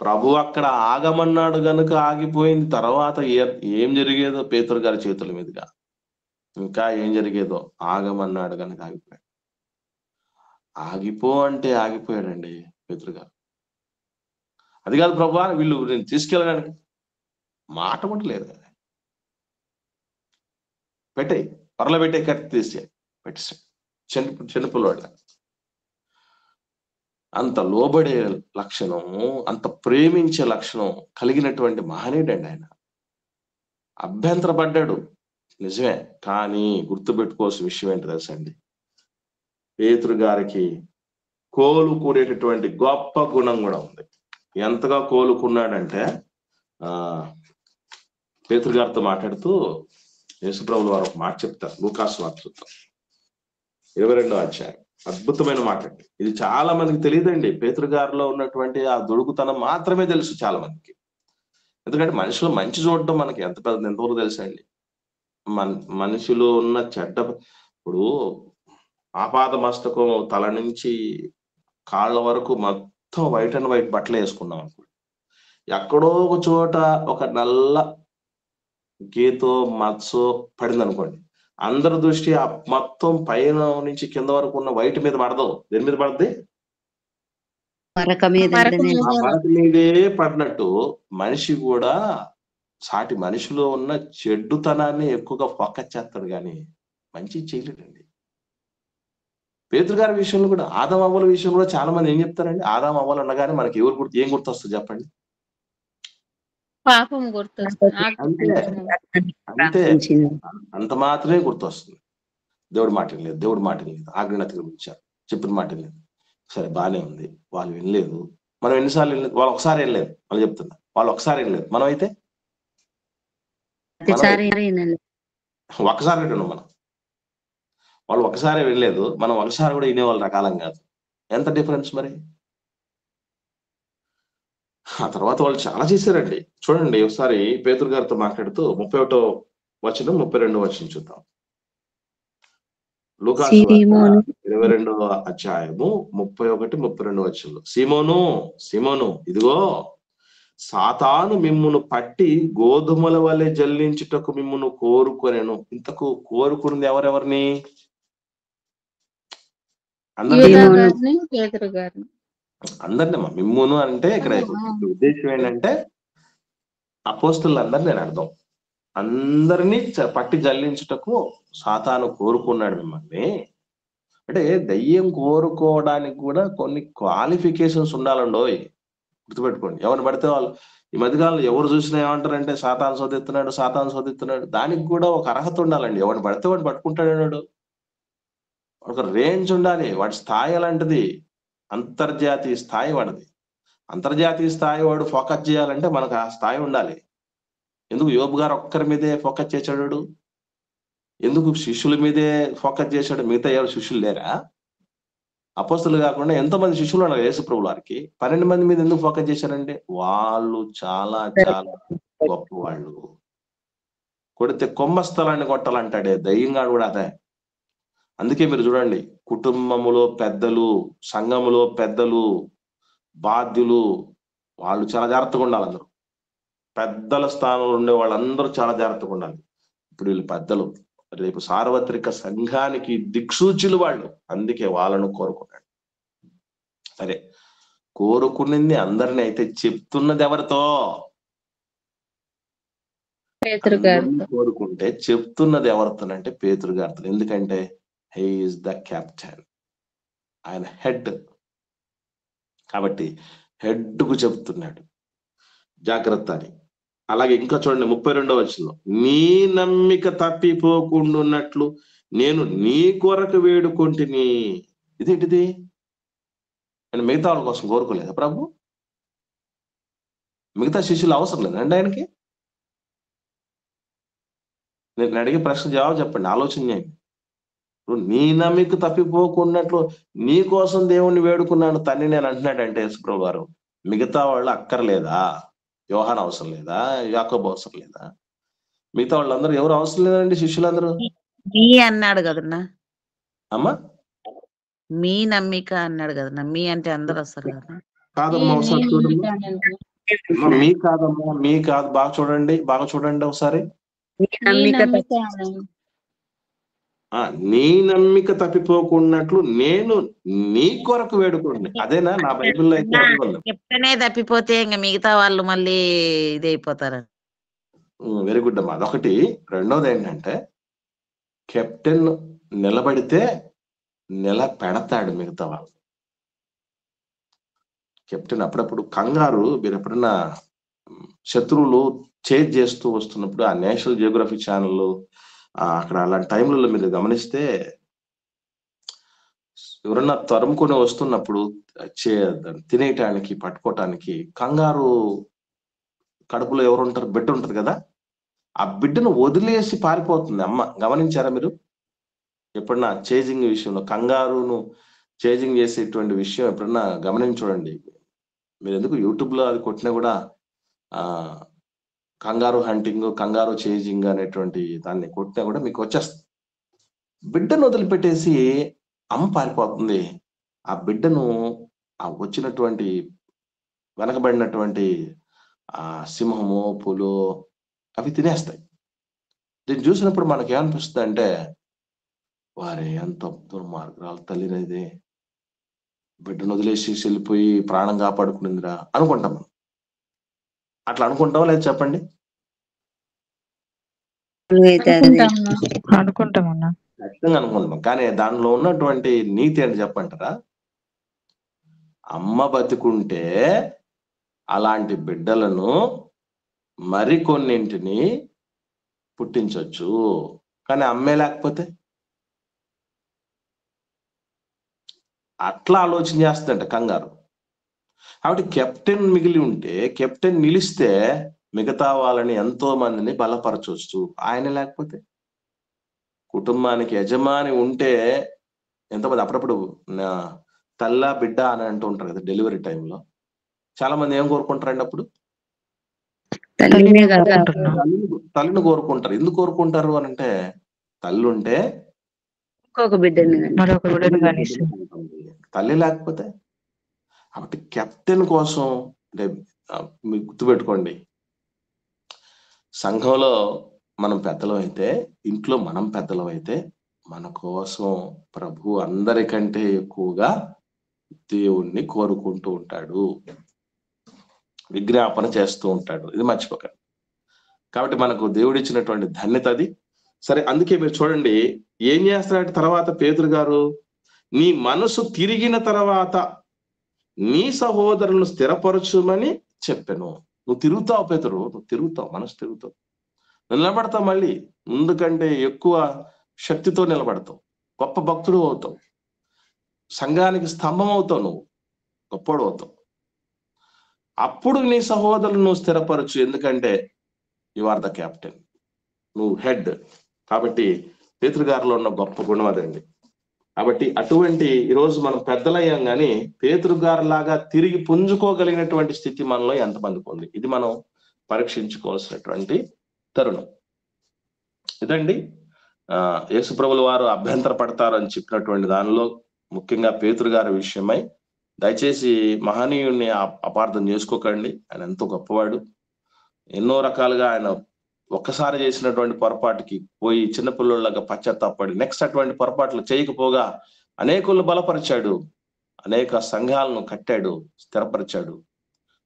ప్రభు అక్కడ ఆగమన్నాడు గనుక ఆగిపోయింది. తర్వాత ఏం జరిగేదో పేతురు గారి చేతుల మీదుగా ఇంకా ఏం జరిగేదో, ఆగమన్నాడు గనుక ఆగిపోయాడు. ఆగిపో అంటే ఆగిపోయాడండి పేతురు గారు. అది కాదు ప్రభు, వీళ్ళు నేను తీసుకెళ్ళడానికి మాట కూడా లేదు కదా. పెట్టాయి, పర్ల పెట్టే కత్తి తీసి పెట్టేసాడు. చిన్నపిల్లవాడు. అంత లోబడే లక్షణం, అంత ప్రేమించే లక్షణం కలిగినటువంటి మహనీయుడండి ఆయన. అభ్యంతరపడ్డాడు నిజమే, కానీ గుర్తుపెట్టుకోవాల్సిన విషయం ఏంటి తెలుసండి? పేతురు గారికి కోలుకునేటటువంటి గొప్ప గుణం కూడా ఉంది. ఎంతగా కోలుకున్నాడంటే పేతురు గారితో మాట్లాడుతూ యేసుప్రభులు వారు ఒక మాట చెప్తారు. లూకాసు వార్త 22వ అధ్యాయం. అద్భుతమైన మాట అండి. ఇది చాలా మందికి తెలియదండి. పేతురు గారిలో ఉన్నటువంటి ఆ దుడుకుతనం మాత్రమే తెలుసు చాలా మందికి. ఎందుకంటే మనిషిలో మంచి చూడడం మనకి ఎంతవరకు తెలుసండి. మనిషిలో ఉన్న చెడ్డ, ఇప్పుడు ఆపాద మస్తకం తల నుంచి కాళ్ళ వరకు మొత్తం వైట్ అండ్ వైట్ బట్టలు వేసుకున్నాం అనుకోండి, ఎక్కడో ఒక చోట ఒక నల్ల గీతో మత్సో పడింది అనుకోండి, అందరి దృష్టి ఆ మొత్తం పైన నుంచి కింద వరకు ఉన్న వైట్ మీద పడదు. దేని మీద పడద్ది? మరక మీద. ఆ మరక మీదే పడినట్టు మనిషి కూడా సాటి మనిషిలో ఉన్న చెడ్డుతనాన్ని ఎక్కువగా ఫోకస్ చేస్తాడు కానీ మంచి చేయలేడండి. పేతురు గారి విషయంలో కూడా, ఆదాం అవ్వల విషయంలో కూడా చాలా మంది ఏం చెప్తారండి, ఆదాం అవ్వలు అనగానే మనకి ఏం గుర్తొస్తుంది చెప్పండి? పాపం గుర్తొస్తుంది. అంతే, అంత మాత్రమే గుర్తొస్తుంది. దేవుడి మాట లేదు, దేవుడి మాట లేదు, ఆజ్ఞను అతిక్రమించారు, చెప్పిన మాట లేదు. సరే బానే ఉంది, వాళ్ళు వినలేదు. మనం ఎన్నిసార్లు వినలేదు? వాళ్ళు ఒకసారి వినలేదు. వాళ్ళు చెప్తున్నా, వాళ్ళు ఒకసారి వినలేదు. మనం అయితే ఒకసారి విన్నాం. వాళ్ళు ఒకసారి వినలేదు, మనం ఒకసారి కూడా వినేవాళ్ళు రకాలం కాదు. ఎంత డిఫరెన్స్ మరి. ఆ తర్వాత వాళ్ళు చాలా చేశారండి. చూడండి ఒకసారి పేతురు గారితో మాట్లాడుతూ 31వ వచనం 32వ వచనం చూద్దాం. లూకాసు 22వ అధ్యాయము 31, 32 వచనంలో, సీమోను సీమోను, ఇదిగో సాతాను మిమ్మును పట్టి గోధుమల వలె జల్లించుటకు మిమ్మును కోరుకొనెను. ఇంతకు కోరుకున్నది ఎవరెవరిని? అందరినీ. మిమ్మును అంటే ఇక్కడ ఉద్దేశం ఏంటంటే అపోస్తులందరినీ నేను అర్థం. అందరినీ పట్టి జల్లించుటకు సాతాను కోరుకున్నాడు మిమ్మల్ని. అంటే దయ్యం కోరుకోవడానికి కూడా కొన్ని క్వాలిఫికేషన్స్ ఉండాలండోయ్. గుర్తుపెట్టుకోండి. ఎవరిని పడితే వాళ్ళు, ఈ మధ్యకాలంలో ఎవరు చూసినా ఏమంటారంటే సాతాను శోధిస్తున్నాడు. దానికి కూడా ఒక అర్హత ఉండాలండి. ఎవరిని పడితే వాడు పట్టుకుంటాడు. ఒక రేంజ్ ఉండాలి. వాడి స్థాయి అలాంటిది. అంతర్జాతీయ స్థాయి వాడిది. అంతర్జాతీయ స్థాయి వాడు ఫోకస్ చేయాలంటే మనకు ఆ స్థాయి ఉండాలి. ఎందుకు యోబు గారు ఒక్కరి మీదే ఫోకస్ చేశాడు? ఎందుకు శిష్యుల మీదే ఫోకస్ చేశాడు? మిగతా ఎవరు శిష్యులు లేరా? అపోస్తులు కాకుండా ఎంతో మంది శిష్యులు ఉన్నారు యేసు ప్రభువు వారికి. 12 మంది మీద ఎందుకు ఫోకస్ చేశారంటే వాళ్ళు చాలా చాలా గొప్ప వాళ్ళు. కొడితే కొమ్మస్థలాన్ని కొట్టాలంటాడే దయ్యంగా కూడా అదే. అందుకే మీరు చూడండి, కుటుంబములో పెద్దలు, సంఘములో పెద్దలు, బాధ్యులు, వాళ్ళు చాలా జాగ్రత్తగా ఉండాలి. అందరూ పెద్దల స్థానంలో ఉండే వాళ్ళందరూ చాలా జాగ్రత్తగా ఉండాలి. ఇప్పుడు వీళ్ళు పెద్దలు, రేపు సార్వత్రిక సంఘానికి దిక్సూచులు వాళ్ళు. అందుకే వాళ్ళను కోరుకున్నాడు. సరే, కోరుకున్నది అందరినీ అయితే చెప్తున్నది ఎవరితో? కోరుకుంటే చెప్తున్నది ఎవరితోనంటే పేతురు గారితో. ఎందుకంటే హీ ఈజ్ ద కెప్టెన్, ఆయన హెడ్. కాబట్టి హెడ్ కు చెప్తున్నాడు జాగ్రత్త అని. అలాగే ఇంకా చూడండి 32వ వచనంలో, నీ నమ్మిక తప్పిపోకుండాన్నట్లు నేను నీ కొరకు వేడుకొంటిని. ఇదేంటిది? నేను మిగతా వాళ్ళ కోసం కోరుకోలేదా ప్రభు? మిగతా శిష్యులు అవసరం లేదండి ఆయనకి? నేను అడిగే ప్రశ్న జవాబు చెప్పండి, ఆలోచన చేయండి. నీ నమ్మిక తప్పిపోకున్నట్లు నీ కోసం దేవుణ్ణి వేడుకున్నాను తండ్రి నేను అంటున్నాడంటే యేసుప్రభు వారు, మిగతా వాళ్ళు అక్కర్లేదా? యోహాను అవసరం లేదా? యాకోబు అవసరం లేదా? మిగతా వాళ్ళందరూ ఎవరు అవసరం లేదండి? శిష్యులందరూ మీ అన్నాడు కదన్నా. అమ్మా మీ నమ్మిక అన్నాడు కదన్నా. మీ అంటే అందరు వస్తారు కదా. కాదమ్మా, ఒకసారి చూడండి. మీ కాదమ్మా, మీ కాదు. బాగా చూడండి ఒకసారి. నీ నమ్మిక తప్పిపోకున్నట్లు నేను నీ కొరకు వేడుకోండి. అదేనా? నా బైబిల్లో అయితే ఎప్పుడనే తప్పిపోతే ఇంకా మిగతా వాళ్ళు మళ్ళీ ఇది అయిపోతారు. వెరీ గుడ్ అమ్మా. అదొకటి. రెండోది ఏంటంటే కెప్టెన్ నిలబడితే పెడతాడు మిగతా వాళ్ళు. కెప్టెన్ అప్పుడప్పుడు కంగారు. మీరు ఎప్పుడన్నా శత్రువులు చేజ్ చేస్తూ వస్తున్నప్పుడు ఆ నేషనల్ జియోగ్రఫీ ఛానల్ అక్కడ అలాంటి టైంలలో మీరు గమనిస్తే ఎవరన్నా తరుముకొని వస్తున్నప్పుడు తినేయటానికి పట్టుకోవటానికి కంగారు కడుపులో ఎవరు ఉంటారు, బిడ్డ ఉంటది కదా, ఆ బిడ్డను వదిలేసి పారిపోతుంది అమ్మ. గమనించారా మీరు ఎప్పుడన్నా? చేజింగ్ విషయంలో కంగారును చేజింగ్ చేసేటువంటి విషయం ఎప్పుడన్నా గమనించండి. మీరు ఎందుకు యూట్యూబ్ లో అది కొట్టినా కూడా కంగారు హంటింగ్, కంగారు చేజింగ్ అనేటువంటి దాన్ని కొట్టినా కూడా మీకు వచ్చేస్తుంది. బిడ్డను వదిలిపెట్టేసి అమ్మ పారిపోతుంది. ఆ బిడ్డను ఆ వచ్చినటువంటి వెనకబడినటువంటి ఆ సింహము, పులు అవి తినేస్తాయి. దీన్ని చూసినప్పుడు మనకి ఏమనిపిస్తుంది అంటే, వారే ఎంత దుర్మార్గురాలు తల్లినది, బిడ్డను వదిలేసి వెళ్ళిపోయి ప్రాణం కాపాడుకునిందిరా అనుకుంటాం. అట్లా అనుకుంటాం లేదు చెప్పండి? అనుకుంటామన్నా. ఖచ్చితంగా అనుకుంటాం. కానీ దానిలో ఉన్నటువంటి నీతి అని చెప్పంటారా? అమ్మ బతికుంటే అలాంటి బిడ్డలను మరికొన్నింటిని పుట్టించవచ్చు, కానీ అమ్మే లేకపోతే అట్లా ఆలోచన చేస్తుందంట కంగారు. కాబట్టి కెప్టెన్ మిగిలి ఉంటే, కెప్టెన్ నిలిస్తే మిగతా వాళ్ళని ఎంతో మందిని బలపరచవచ్చు. ఆయన లేకపోతే కుటుంబానికి యజమాని ఉంటే ఎంతమంది అప్పుడప్పుడు తల్ల బిడ్డ అని అంటూ ఉంటారు కదా డెలివరీ టైంలో. చాలా మంది ఏం కోరుకుంటారండి అప్పుడు? తల్లిని కోరుకుంటారు. ఎందుకు కోరుకుంటారు అని అంటే, తల్లి ఉంటే ఇంకొక బిడ్డని తల్లి లేకపోతే. కాబట్టి కెప్టెన్ కోసం అంటే మీకు గుర్తుపెట్టుకోండి, సంఘంలో మనం పెద్దలం అయితే, ఇంట్లో మనం పెద్దలం అయితే, మన కోసం ప్రభు అందరికంటే ఎక్కువగా దేవుణ్ణి కోరుకుంటూ ఉంటాడు, విజ్ఞాపన చేస్తూ ఉంటాడు. ఇది మర్చిపోకండి. కాబట్టి మనకు దేవుడిచ్చినటువంటి ధన్యత అది. సరే, అందుకే మీరు చూడండి ఏం చేస్తాడంటే తర్వాత పేతురు గారు, నీ మనసు తిరిగిన తర్వాత నీ సహోదరులను స్థిరపరచుమని చెప్పాను. నువ్వు తిరుగుతావు పేతురు, నువ్వు తిరుగుతావు, మనసు తిరుగుతావు, నిలబడతావు, మళ్ళీ ముందు కంటే ఎక్కువ శక్తితో నిలబడతావు, గొప్ప భక్తుడు అవుతావు, సంఘానికి స్తంభం అవుతావు, నువ్వు గొప్పడు అవుతావు. అప్పుడు నీ సహోదరులను నువ్వు స్థిరపరచు, ఎందుకంటే యు ఆర్ ద కెప్టెన్, నువ్వు హెడ్. కాబట్టి పేతురు గారిలో ఉన్న గొప్ప గుణం అదండి. కాబట్టి అటువంటి ఈరోజు మనం పెద్దలయ్యాం, కానీ పేతురు గారు లాగా తిరిగి పుంజుకోగలిగినటువంటి స్థితి మనలో ఎంతమందికి ఉంది? ఇది మనం పరీక్షించుకోవాల్సినటువంటి తరుణం ఇదండి. యేసుప్రభుల వారు అభ్యంతర పడతారు అని చెప్పినటువంటి దానిలో ముఖ్యంగా పేతురు గారి విషయమై దయచేసి మహనీయుడిని అపార్థం చేసుకోకండి. ఆయన ఎంతో గొప్పవాడు. ఎన్నో రకాలుగా ఆయన ఒక్కసారి చేసినటువంటి పొరపాటుకి పోయి చిన్నపిల్లలాగా పశ్చాత్తాపడి నెక్స్ట్ అటువంటి పొరపాట్లు చేయకపోగా అనేకులను బలపరిచాడు, అనేక సంఘాలను కట్టాడు, స్థిరపరిచాడు.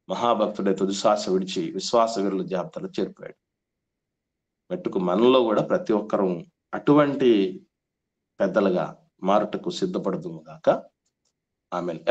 మహాభక్తుడే తుదిశ్వాస విడిచి విశ్వాస వీరుల జాబితాలో చేరిపోయాడు. మట్టుకు మనలో కూడా ప్రతి ఒక్కరూ అటువంటి పెద్దలుగా మారుటకు సిద్ధపడుతుంది గాక. ఆమేన్.